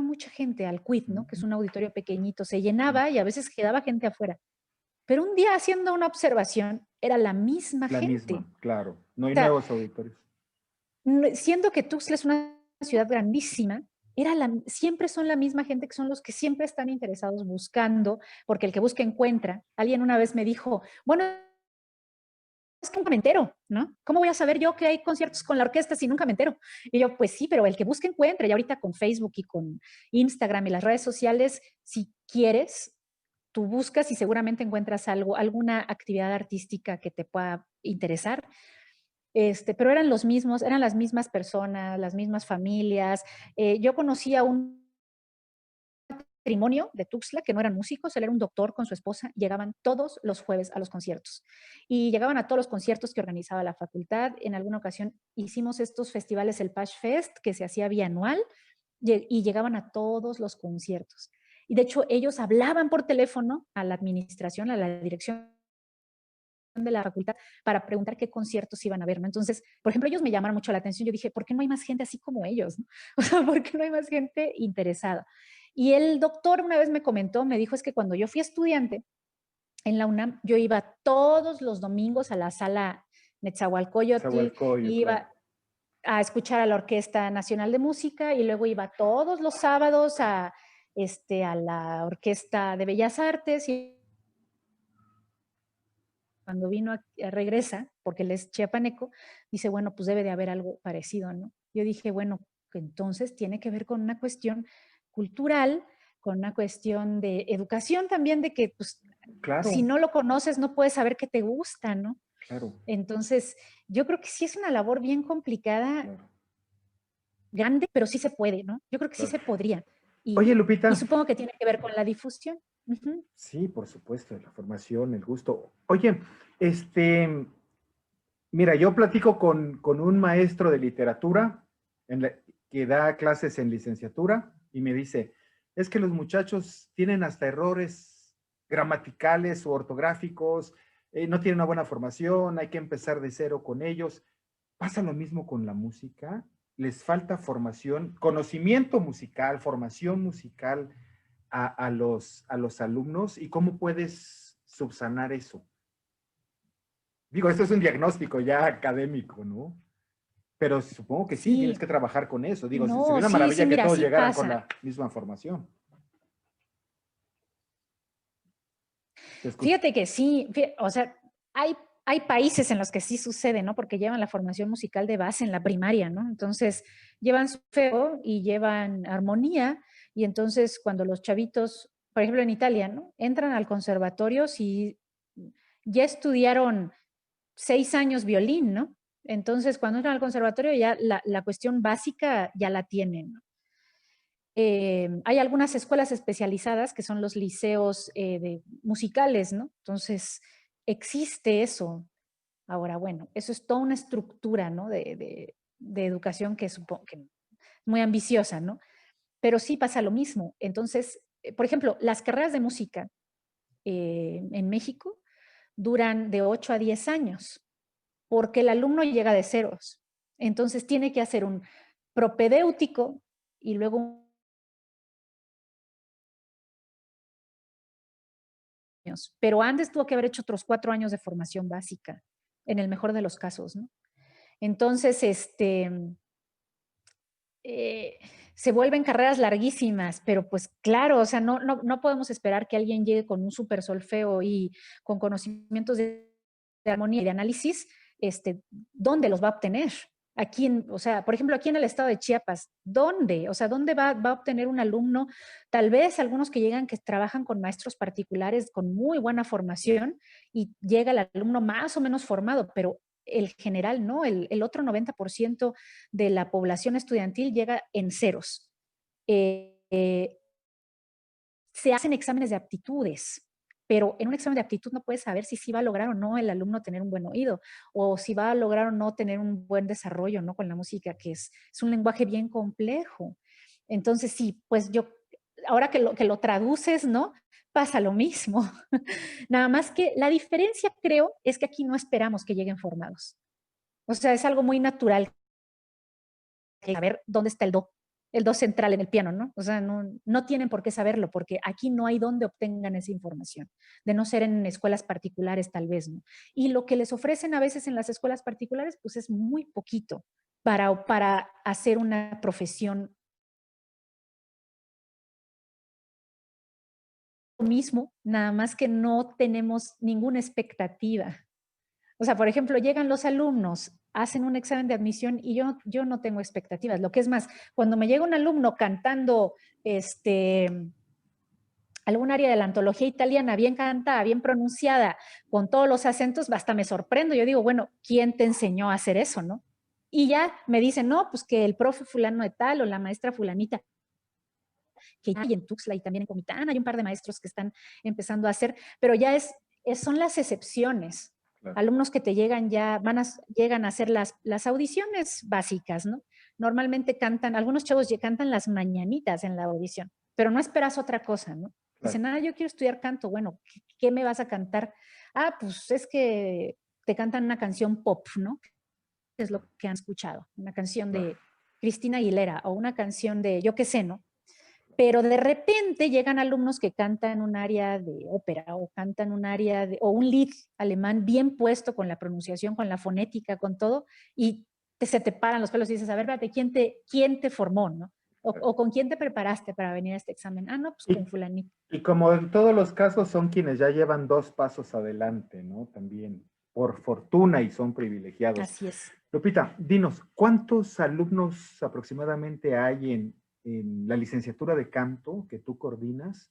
mucha gente al Quid, ¿no? Que es un auditorio pequeñito, se llenaba y a veces quedaba gente afuera. Pero un día haciendo una observación, era la misma La gente. misma, claro. No hay O sea, nuevos auditorios. siendo que Tuxtla es una ciudad grandísima, siempre son la misma gente que son los que siempre están interesados buscando, porque el que busca encuentra. Alguien una vez me dijo, bueno, es que nunca me entero, ¿no? ¿Cómo voy a saber yo que hay conciertos con la orquesta si nunca me entero? Y yo, pues sí, pero el que busca encuentra. Y ahorita con Facebook y con Instagram y las redes sociales, si quieres, tú buscas y seguramente encuentras algo, alguna actividad artística que te pueda interesar. Pero eran los mismos, eran las mismas personas, las mismas familias. Yo conocí a un matrimonio de Tuxtla que no eran músicos, él era un doctor con su esposa, llegaban todos los jueves a los conciertos y llegaban a todos los conciertos que organizaba la facultad. En alguna ocasión hicimos estos festivales, el Pash Fest, que se hacía bianual, y llegaban a todos los conciertos. Y de hecho ellos hablaban por teléfono a la administración, a la dirección de la facultad para preguntar qué conciertos iban a ver, ¿no? Entonces, por ejemplo, ellos me llamaron mucho la atención. Yo dije, ¿por qué no hay más gente así como ellos? ¿No? O sea, ¿por qué no hay más gente interesada? Y el doctor una vez me comentó, me dijo, es que cuando yo fui estudiante en la UNAM, yo iba todos los domingos a la sala Netzahualcóyotl, Zahualcoyo, claro. iba a escuchar a la Orquesta Nacional de Música y luego iba todos los sábados a la Orquesta de Bellas Artes y cuando vino regresa, porque él es chiapaneco, dice, bueno, pues debe de haber algo parecido, ¿no? Yo dije, bueno, entonces tiene que ver con una cuestión cultural, con una cuestión de educación también, de que pues, si Claro, no lo conoces no puedes saber qué te gusta, ¿no? claro, Entonces, yo creo que sí es una labor bien complicada, claro, grande, pero sí se puede, ¿no? Yo creo que sí claro. se podría. Oye, Y Lupita, supongo que tiene que ver con la difusión. Uh-huh. sí, por supuesto, la formación, el gusto. Oye, este, mira, yo platico con un maestro de literatura que da clases en licenciatura y me dice, es que los muchachos tienen hasta errores gramaticales o ortográficos, no tienen una buena formación, hay que empezar de cero con ellos. ¿Pasa lo mismo con la música? ¿Les falta formación, conocimiento musical, formación musical a los alumnos? ¿Y cómo puedes subsanar eso? Digo, esto es un diagnóstico ya académico, ¿no? Pero supongo que sí, tienes Sí, que trabajar con eso. Digo, sería no, una sí, sí, maravilla que mira, todos sí llegaran con pasa. la misma formación. Te escucho. Fíjate que sí, o sea, hay países en los que sí sucede, ¿no? Porque llevan la formación musical de base en la primaria, ¿no? Entonces, llevan solfeo y llevan armonía, y entonces cuando los chavitos, por ejemplo en Italia, ¿no? Entran al conservatorio si ya estudiaron 6 años violín, ¿no? Entonces, cuando entran al conservatorio ya la cuestión básica ya la tienen, ¿no? Hay algunas escuelas especializadas que son los liceos musicales, ¿no? Entonces, existe eso. Ahora, bueno, eso es toda una estructura, ¿no? De educación que supongo que es muy ambiciosa, ¿no? Pero sí pasa lo mismo. Entonces, por ejemplo, las carreras de música en México duran de 8 a 10 años, porque el alumno llega de ceros. Entonces, tiene que hacer un propedéutico y luego años, pero antes tuvo que haber hecho otros 4 años de formación básica, en el mejor de los casos, ¿no? Entonces, eh, se vuelven carreras larguísimas, pero pues claro, o sea, no podemos esperar que alguien llegue con un super solfeo y con conocimientos de armonía y de análisis, ¿dónde los va a obtener? Aquí, o sea, por ejemplo, aquí en el estado de Chiapas, ¿dónde? O sea, ¿dónde va a obtener un alumno? Tal vez algunos que llegan, que trabajan con maestros particulares con muy buena formación y llega el alumno más o menos formado, pero el general no, el otro 90% de la población estudiantil llega en ceros. Se hacen exámenes de aptitudes, pero en un examen de aptitud no puedes saber si sí va a lograr o no el alumno tener un buen oído, o si va a lograr o no tener un buen desarrollo, ¿no? Con la música, que es un lenguaje bien complejo. Entonces, sí, pues yo, ahora que lo traduces, ¿no? Pasa lo mismo. Nada más que la diferencia, creo, es que aquí no esperamos que lleguen formados. O sea, es algo muy natural saber dónde está el do central en el piano, ¿no? O sea, no tienen por qué saberlo, porque aquí no hay dónde obtengan esa información, de no ser en escuelas particulares tal vez, ¿no? Y lo que les ofrecen a veces en las escuelas particulares, pues es muy poquito para hacer una profesión mismo, nada más que no tenemos ninguna expectativa. O sea, por ejemplo, llegan los alumnos, hacen un examen de admisión y yo no tengo expectativas. Lo que es más, cuando me llega un alumno cantando algún área de la antología italiana bien cantada, bien pronunciada, con todos los acentos, hasta me sorprendo. Yo digo, bueno, ¿quién te enseñó a hacer eso, no? Y ya me dicen, no, pues que el profe fulano de tal o la maestra fulanita, que hay en Tuxtla y también en Comitán, hay un par de maestros que están empezando a hacer, pero ya son las excepciones. Claro. Alumnos que te llegan ya, llegan a hacer las audiciones básicas, ¿no? Normalmente cantan, algunos chavos ya cantan las mañanitas en la audición, pero no esperas otra cosa, ¿no? Claro. Dicen, yo quiero estudiar canto, bueno, ¿qué me vas a cantar? Pues es que te cantan una canción pop, ¿no? Es lo que han escuchado, una canción de Cristina Aguilera o una canción de, yo qué sé, ¿no? Pero de repente llegan alumnos que cantan un área de ópera o cantan un área o un lied alemán bien puesto con la pronunciación, con la fonética, con todo, y se te paran los pelos y dices, a ver, espérate, ¿quién te formó, no? O con quién te preparaste para venir a este examen. No, pues con fulanito. Y como en todos los casos son quienes ya llevan 2 pasos adelante, ¿no? También, por fortuna, y son privilegiados. Así es. Lupita, dinos, ¿cuántos alumnos aproximadamente hay en la licenciatura de canto que tú coordinas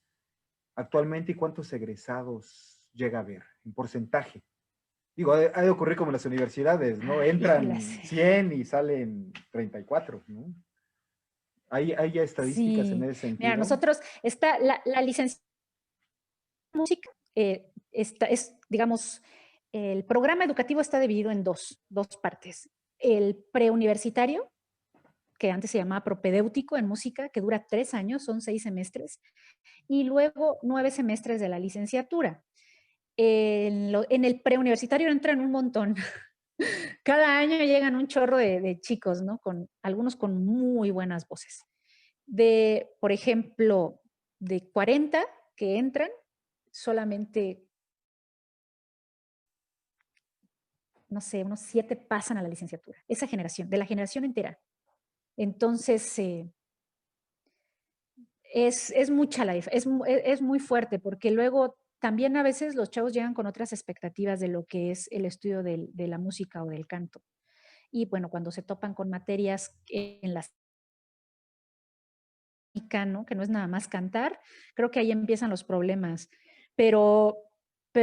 actualmente y cuántos egresados llega a haber en porcentaje? Digo, ha de ocurrir como en las universidades, ¿no? Entran 100 y salen 34, ¿no? ¿Hay ya estadísticas en ese sentido? Mira, nosotros, la licenciatura en música, digamos, el programa educativo está dividido en dos partes. El preuniversitario, que antes se llamaba propedéutico en música, que dura 3 años, son 6 semestres, y luego 9 semestres de la licenciatura. En el preuniversitario entran un montón. Cada año llegan un chorro de chicos, ¿no? Algunos con muy buenas voces. Por ejemplo, de 40 que entran, solamente, no sé, unos 7 pasan a la licenciatura. Esa generación, de la generación entera. Entonces, es mucha es muy fuerte, porque luego también a veces los chavos llegan con otras expectativas de lo que es el estudio de la música o del canto. Y bueno, cuando se topan con materias en las ¿no? Que no es nada más cantar, creo que ahí empiezan los problemas. Pero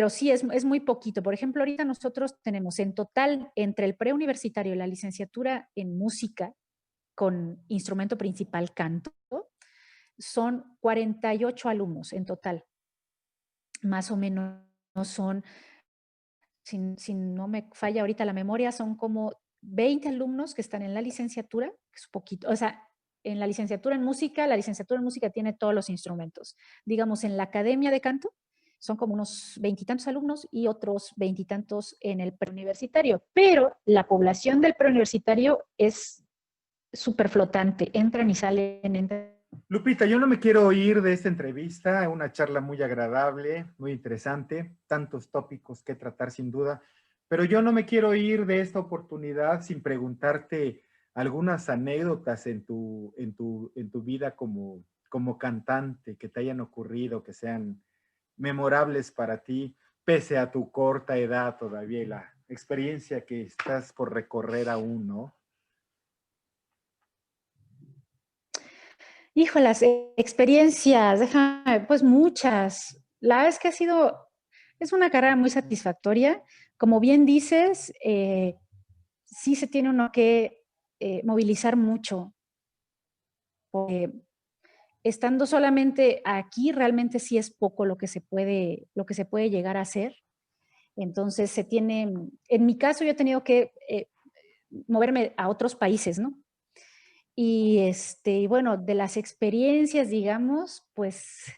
sí, es muy poquito. Por ejemplo, ahorita nosotros tenemos en total, entre el preuniversitario y la licenciatura en música, con instrumento principal canto, son 48 alumnos en total. Más o menos son, si no me falla ahorita la memoria, son como 20 alumnos que están en la licenciatura, que es poquito, o sea, en la licenciatura en música, la licenciatura en música tiene todos los instrumentos. Digamos, en la academia de canto, son como unos 20 y tantos alumnos y otros 20 y tantos en el preuniversitario. Pero la población del preuniversitario es súper flotante, entran y salen, entran. Lupita, yo no me quiero ir de esta entrevista, una charla muy agradable, muy interesante, tantos tópicos que tratar sin duda, pero yo no me quiero ir de esta oportunidad sin preguntarte algunas anécdotas en tu vida como cantante que te hayan ocurrido, que sean memorables para ti, pese a tu corta edad todavía y la experiencia que estás por recorrer aún, ¿no? Híjolas, experiencias, déjame, pues muchas. La verdad es que es una carrera muy satisfactoria. Como bien dices, sí se tiene uno que movilizar mucho. Porque estando solamente aquí, realmente sí es poco lo que se puede llegar a hacer. Entonces en mi caso yo he tenido que moverme a otros países, ¿no? Y bueno, de las experiencias, digamos, pues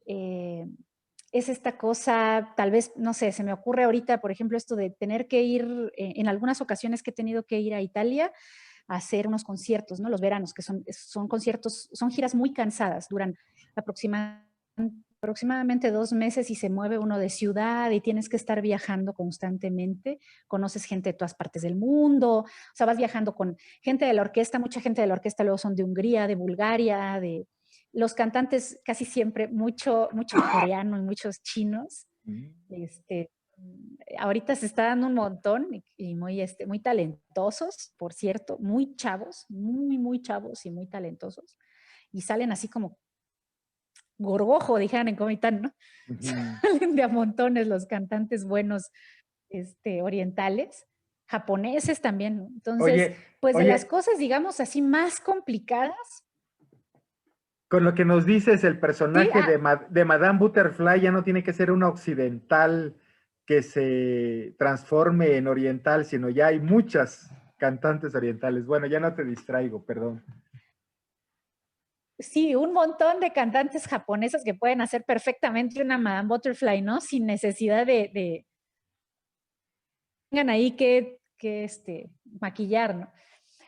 es esta cosa, tal vez, no sé, se me ocurre ahorita, por ejemplo, esto de tener que ir, en algunas ocasiones que he tenido que ir a Italia, a hacer unos conciertos, ¿no? Los veranos, que son conciertos, son giras muy cansadas, duran aproximadamente 2 meses y se mueve uno de ciudad y tienes que estar viajando constantemente, conoces gente de todas partes del mundo, o sea, vas viajando con gente de la orquesta, mucha gente de la orquesta luego son de Hungría, de Bulgaria, de los cantantes casi siempre mucho coreano y muchos chinos. Este, ahorita se está dando un montón y muy talentosos, por cierto, muy chavos, muy chavos y muy talentosos. Y salen así como gorgojo, dijeran en Comitán, ¿no? Salen de a montones los cantantes buenos orientales, japoneses también, ¿no? Entonces, Oye, pues de las oye, cosas, digamos así, más complicadas. con lo que nos dices, el Sí, personaje de Madame Butterfly ya no tiene que ser una occidental que se transforme en oriental, sino ya hay muchas cantantes orientales. Bueno, ya no te distraigo, perdón. sí, un montón de cantantes japonesas que pueden hacer perfectamente una Madame Butterfly, ¿no? Sin necesidad de tengan ahí que maquillar, ¿no?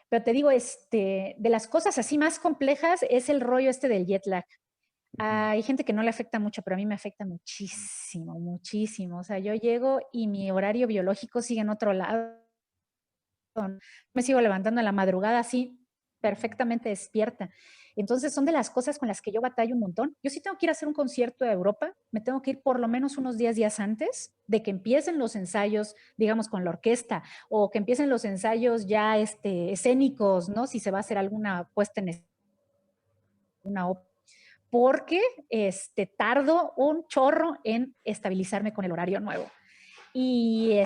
Pero te digo, de las cosas así más complejas es el rollo del jet lag. Hay gente que no le afecta mucho, pero a mí me afecta muchísimo, muchísimo. O sea, yo llego y mi horario biológico sigue en otro lado. Me sigo levantando en la madrugada así, perfectamente despierta. Entonces son de las cosas con las que yo batallo un montón. Yo sí tengo que ir a hacer un concierto de Europa, me tengo que ir por lo menos unos 10 días antes de que empiecen los ensayos, digamos, con la orquesta, o que empiecen los ensayos ya escénicos, ¿no? Si se va a hacer alguna puesta en una ópera, porque tardo un chorro en estabilizarme con el horario nuevo. Y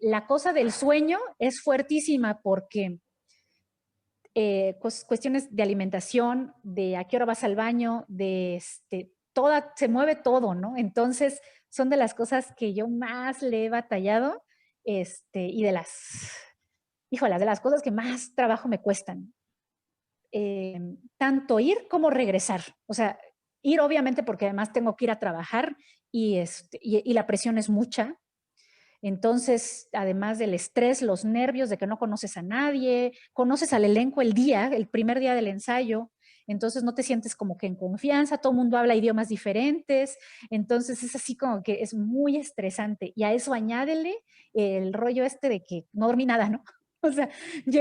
la cosa del sueño es fuertísima porque cuestiones de alimentación, de a qué hora vas al baño, se mueve todo, ¿no? Entonces, son de las cosas que yo más le he batallado, y híjolas, de las cosas que más trabajo me cuestan. Tanto ir como regresar. O sea, ir obviamente porque además tengo que ir a trabajar y la presión es mucha. Entonces, además del estrés, los nervios de que no conoces a nadie, conoces al elenco el primer día del ensayo, entonces no te sientes como que en confianza, todo el mundo habla idiomas diferentes, entonces es así como que es muy estresante. Y a eso añádele el rollo de que no dormí nada, ¿no? O sea, yo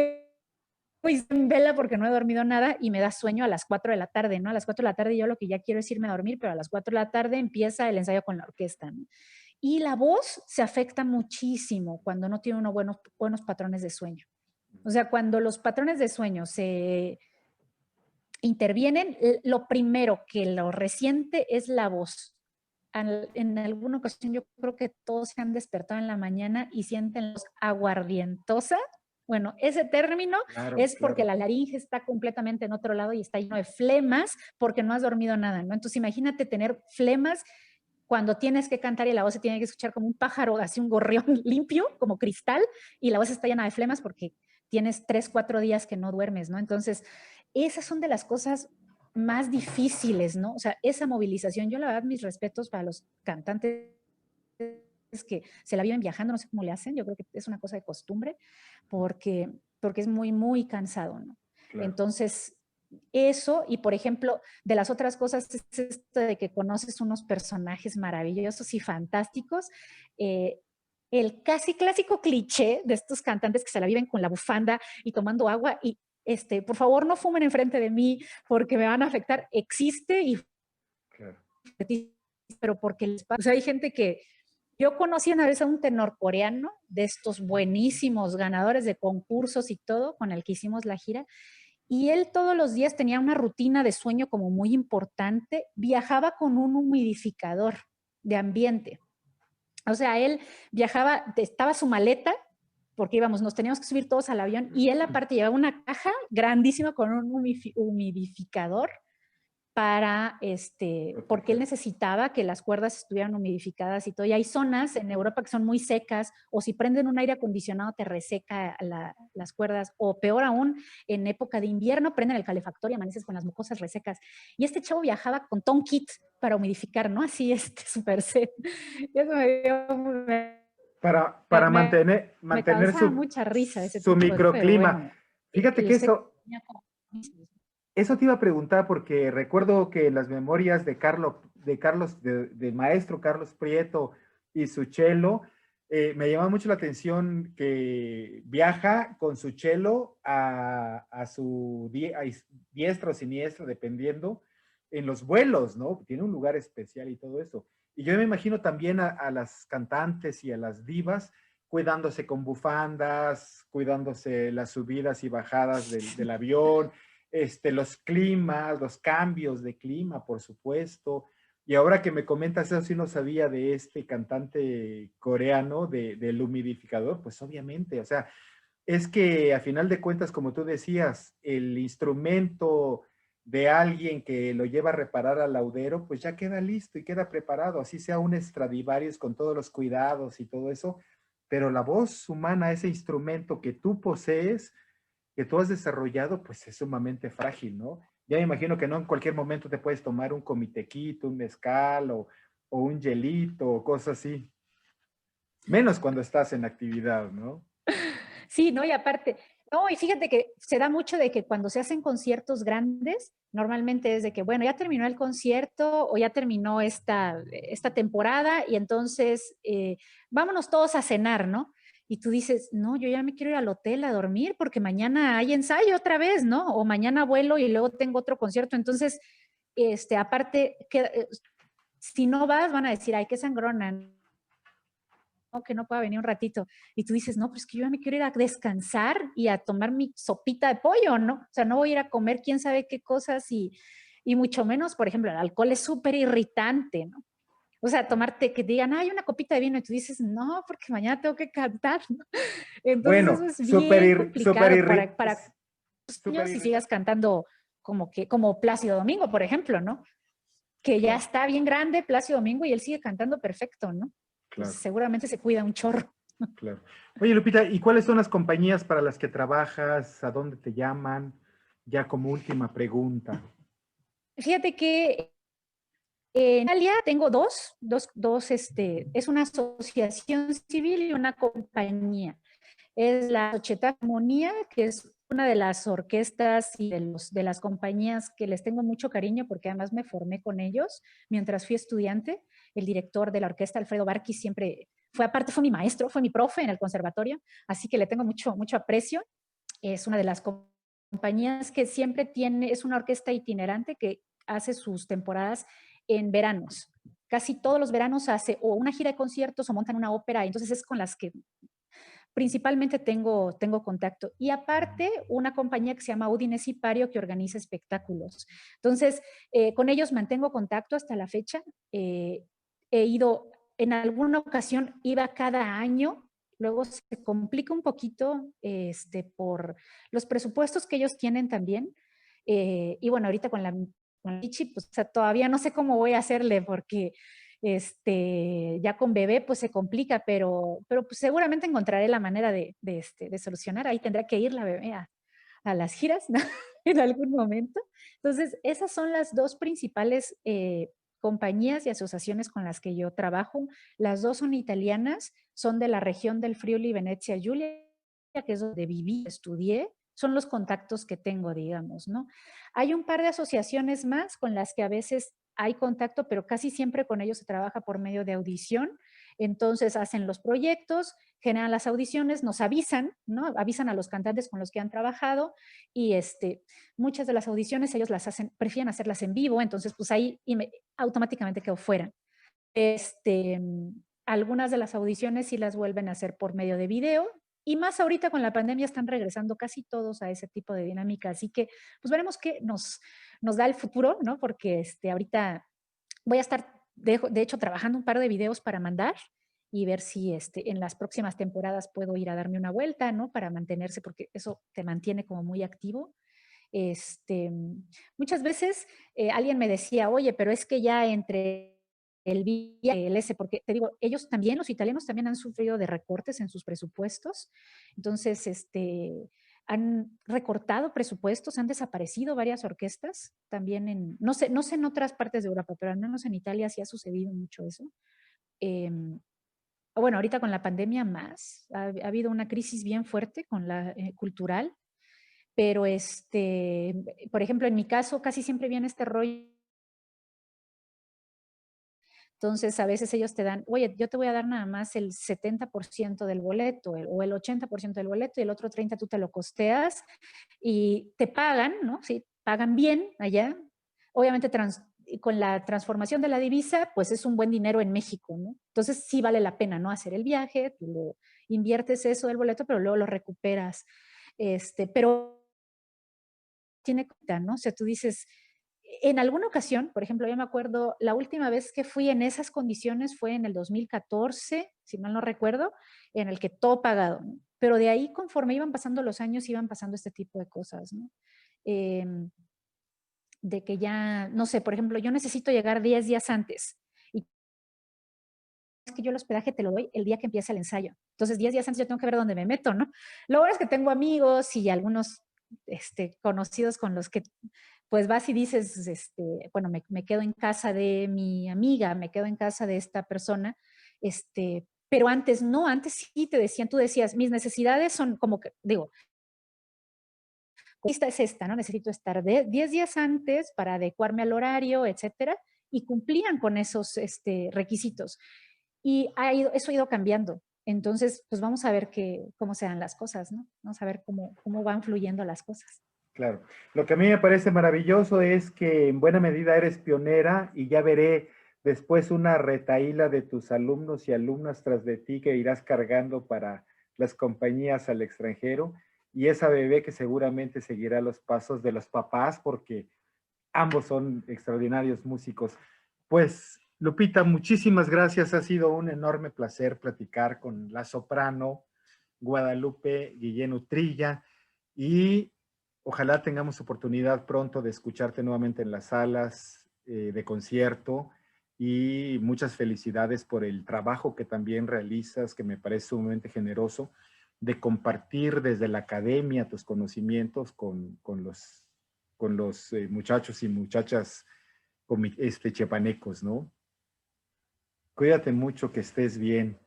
en vela porque no he dormido nada y me da sueño a las 4 de la tarde, ¿no? A las 4 de la tarde yo lo que ya quiero es irme a dormir, pero a las 4 de la tarde empieza el ensayo con la orquesta, ¿no? Y la voz se afecta muchísimo cuando no tiene unos buenos patrones de sueño. O sea, cuando los patrones de sueño se intervienen, lo primero que lo resiente es la voz. En alguna ocasión yo creo que todos se han despertado en la mañana y sienten la voz aguardientosa. Bueno, ese término Claro, es porque claro. la laringe está completamente en otro lado y está lleno de flemas porque no has dormido nada, ¿no? Entonces imagínate tener flemas cuando tienes que cantar y la voz se tiene que escuchar como un pájaro, así un gorrión limpio, como cristal, y la voz está llena de flemas porque tienes 3, 4 días que no duermes, ¿no? Entonces, esas son de las cosas más difíciles, ¿no? O sea, esa movilización, yo la verdad, mis respetos para los cantantes que se la viven viajando, no sé cómo le hacen, yo creo que es una cosa de costumbre, porque es muy cansado, ¿no? Claro. Entonces, eso, y por ejemplo, de las otras cosas es esto de que conoces unos personajes maravillosos y fantásticos, el casi clásico cliché de estos cantantes que se la viven con la bufanda y tomando agua y por favor no fumen enfrente de mí porque me van a afectar, existe y Claro. pero porque les pasa. O sea, hay gente que yo conocí una vez a un tenor coreano de estos buenísimos ganadores de concursos y todo, con el que hicimos la gira, y él todos los días tenía una rutina de sueño como muy importante, viajaba con un humidificador de ambiente. O sea, él viajaba, estaba su maleta, porque íbamos, nos teníamos que subir todos al avión, y él aparte llevaba una caja grandísima con un humidificador para, porque él Proteger. necesitaba que las cuerdas estuvieran humidificadas y todo. Y hay zonas en Europa que son muy secas, o si prenden un aire acondicionado te reseca las cuerdas, o peor aún, en época de invierno prenden el calefactor y amaneces con las mucosas resecas. Y este chavo viajaba con Tom Kit para humidificar, ¿no? Así, super set. Y eso Para me mantener causaba su, mucha risa ese su tipo de, pero microclima. bueno. Fíjate que el sexo eso, tenía compromisos. eso te iba a preguntar porque recuerdo que en las memorias del maestro Carlos Prieto y su chelo, me llama mucho la atención que viaja con su chelo a su diestro o siniestro, dependiendo, en los vuelos, ¿no? Tiene un lugar especial y todo eso. Y yo me imagino también a las cantantes y a las divas cuidándose con bufandas, cuidándose las subidas y bajadas del avión, los climas, los cambios de clima, por supuesto. Y ahora que me comentas eso, sí no sabía de este cantante coreano del humidificador, pues obviamente, o sea, es que a final de cuentas, como tú decías, el instrumento de alguien que lo lleva a reparar al laudero, pues ya queda listo y queda preparado, así sea un Stradivarius con todos los cuidados y todo eso, pero la voz humana, ese instrumento que tú posees, que tú has desarrollado, pues es sumamente frágil, ¿no? Ya me imagino que no en cualquier momento te puedes tomar un comitequito, un mezcal o un hielito o cosas así. Menos cuando estás en actividad, ¿no? Sí, no, y aparte, no, y fíjate que se da mucho de que cuando se hacen conciertos grandes, normalmente es de que, bueno, ya terminó el concierto o ya terminó esta temporada y entonces vámonos todos a cenar, ¿no? Y tú dices, no, yo ya me quiero ir al hotel a dormir porque mañana hay ensayo otra vez, ¿no? O mañana vuelo y luego tengo otro concierto. Entonces, aparte, si no vas, van a decir, ay, qué sangrona, que no pueda venir un ratito. Y tú dices, no, pues que yo ya me quiero ir a descansar y a tomar mi sopita de pollo, ¿no? O sea, no voy a ir a comer quién sabe qué cosas y mucho menos, por ejemplo, el alcohol es súper irritante, ¿no? O sea, tomarte, que digan, hay una copita de vino y tú dices, no, porque mañana tengo que cantar, ¿no? Entonces eso Bueno, es bien complicado para súper niños y irritante. sigas cantando como Plácido Domingo, por ejemplo, ¿no? Que ya Claro, está bien grande Plácido Domingo y él sigue cantando perfecto, ¿no? Pues claro, seguramente se cuida un chorro. claro. Oye, Lupita, ¿y cuáles son las compañías para las que trabajas? ¿A dónde te llaman? Ya como última pregunta. Fíjate que en Italia tengo es una asociación civil y una compañía. Es la Società Armonía, que es una de las orquestas y de las compañías que les tengo mucho cariño porque además me formé con ellos mientras fui estudiante. El director de la orquesta, Alfredo Barqui, siempre fue mi maestro, fue mi profe en el conservatorio, así que le tengo mucho, mucho aprecio. Es una de las compañías que siempre tiene, es una orquesta itinerante que hace sus temporadas en veranos. Casi todos los veranos hace o una gira de conciertos o montan una ópera, entonces es con las que principalmente tengo contacto. Y aparte, una compañía que se llama Udine Sipario que organiza espectáculos. Entonces, con ellos mantengo contacto hasta la fecha. He ido, en alguna ocasión iba cada año, luego se complica un poquito por los presupuestos que ellos tienen también. Y bueno, ahorita con la Michi, pues o sea, todavía no sé cómo voy a hacerle porque ya con bebé pues se complica, pero pues seguramente encontraré la manera de solucionar. Ahí tendrá que ir la bebé a las giras, ¿no? En algún momento. Entonces, esas son las dos principales compañías y asociaciones con las que yo trabajo. Las dos son italianas, son de la región del Friuli, Venecia, Giulia, que es donde viví, estudié. Son los contactos que tengo, digamos, ¿no? Hay un par de asociaciones más con las que a veces hay contacto, pero casi siempre con ellos se trabaja por medio de audición. Entonces hacen los proyectos, generan las audiciones, nos avisan, ¿no? Avisan a los cantantes con los que han trabajado y muchas de las audiciones ellos las hacen, prefieren hacerlas en vivo, entonces pues ahí automáticamente quedo fuera. Este, Algunas de las audiciones sí las vuelven a hacer por medio de video, y más ahorita con la pandemia están regresando casi todos a ese tipo de dinámica, así que pues veremos qué nos da el futuro, ¿no? Porque ahorita voy a estar, de hecho, trabajando un par de videos para mandar y ver si en las próximas temporadas puedo ir a darme una vuelta, ¿no? Para mantenerse, porque eso te mantiene como muy activo. Este, Muchas veces alguien me decía, oye, pero es que ya entre el VIA y el S, porque te digo, ellos también, los italianos también han sufrido de recortes en sus presupuestos. Entonces, han recortado presupuestos, han desaparecido varias orquestas, también no sé en otras partes de Europa, pero al menos en Italia sí ha sucedido mucho eso. Eh, bueno, ahorita con la pandemia más, ha habido una crisis bien fuerte con la cultural, pero por ejemplo, en mi caso casi siempre viene este rollo. Entonces, a veces ellos te dan, oye, yo te voy a dar nada más el 70% del boleto o el 80% del boleto y el otro 30% tú te lo costeas y te pagan, ¿no? Sí, pagan bien allá. Obviamente con la transformación de la divisa, pues es un buen dinero en México, ¿no? Entonces sí vale la pena, ¿no? Hacer el viaje, tú lo inviertes eso del boleto, pero luego lo recuperas. Pero tiene, ¿no? O sea, tú dices, en alguna ocasión, por ejemplo, yo me acuerdo, la última vez que fui en esas condiciones fue en el 2014, si mal no recuerdo, en el que todo pagado, ¿no? Pero de ahí, conforme iban pasando los años, iban pasando este tipo de cosas, ¿no? Eh, de que ya, no sé, por ejemplo, yo necesito llegar 10 días antes y es que yo el hospedaje te lo doy el día que empieza el ensayo. Entonces, 10 días antes yo tengo que ver dónde me meto, ¿no? Lo bueno es que tengo amigos y algunos conocidos con los que pues vas y dices, bueno, me quedo en casa de mi amiga, me quedo en casa de esta persona, pero antes no, antes sí te decían, tú decías, mis necesidades son como que, digo, esta es esta, ¿no? Necesito estar 10 días antes para adecuarme al horario, etcétera, y cumplían con esos requisitos. Y eso ha ido cambiando. Entonces, pues vamos a ver cómo se dan las cosas, ¿no? Vamos a ver cómo van fluyendo las cosas. Claro. Lo que a mí me parece maravilloso es que en buena medida eres pionera y ya veré después una retahíla de tus alumnos y alumnas tras de ti que irás cargando para las compañías al extranjero y esa bebé que seguramente seguirá los pasos de los papás porque ambos son extraordinarios músicos. Pues, Lupita, muchísimas gracias. Ha sido un enorme placer platicar con la soprano Guadalupe Guillén Utrilla y ojalá tengamos oportunidad pronto de escucharte nuevamente en las salas de concierto y muchas felicidades por el trabajo que también realizas, que me parece sumamente generoso, de compartir desde la academia tus conocimientos con los muchachos y muchachas chiapanecos, ¿no? Cuídate mucho, que estés bien.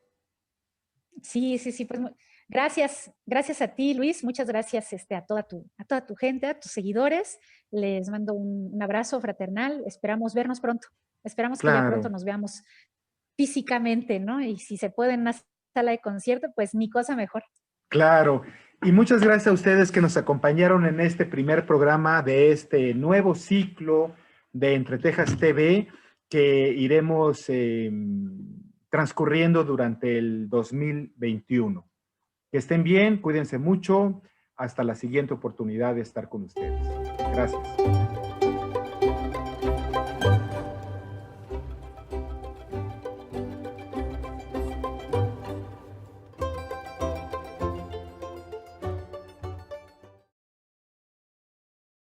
Sí, sí, sí, pues gracias a ti, Luis, muchas gracias a toda tu gente, a tus seguidores. Les mando un abrazo fraternal, esperamos vernos pronto, esperamos que ya pronto Claro, nos veamos físicamente, ¿no? Y si se puede en una sala de concierto, pues ni cosa mejor. claro. Y muchas gracias a ustedes que nos acompañaron en este primer programa de este nuevo ciclo de Entre Tejas TV que iremos transcurriendo durante el 2021. Que estén bien, cuídense mucho. Hasta la siguiente oportunidad de estar con ustedes. Gracias.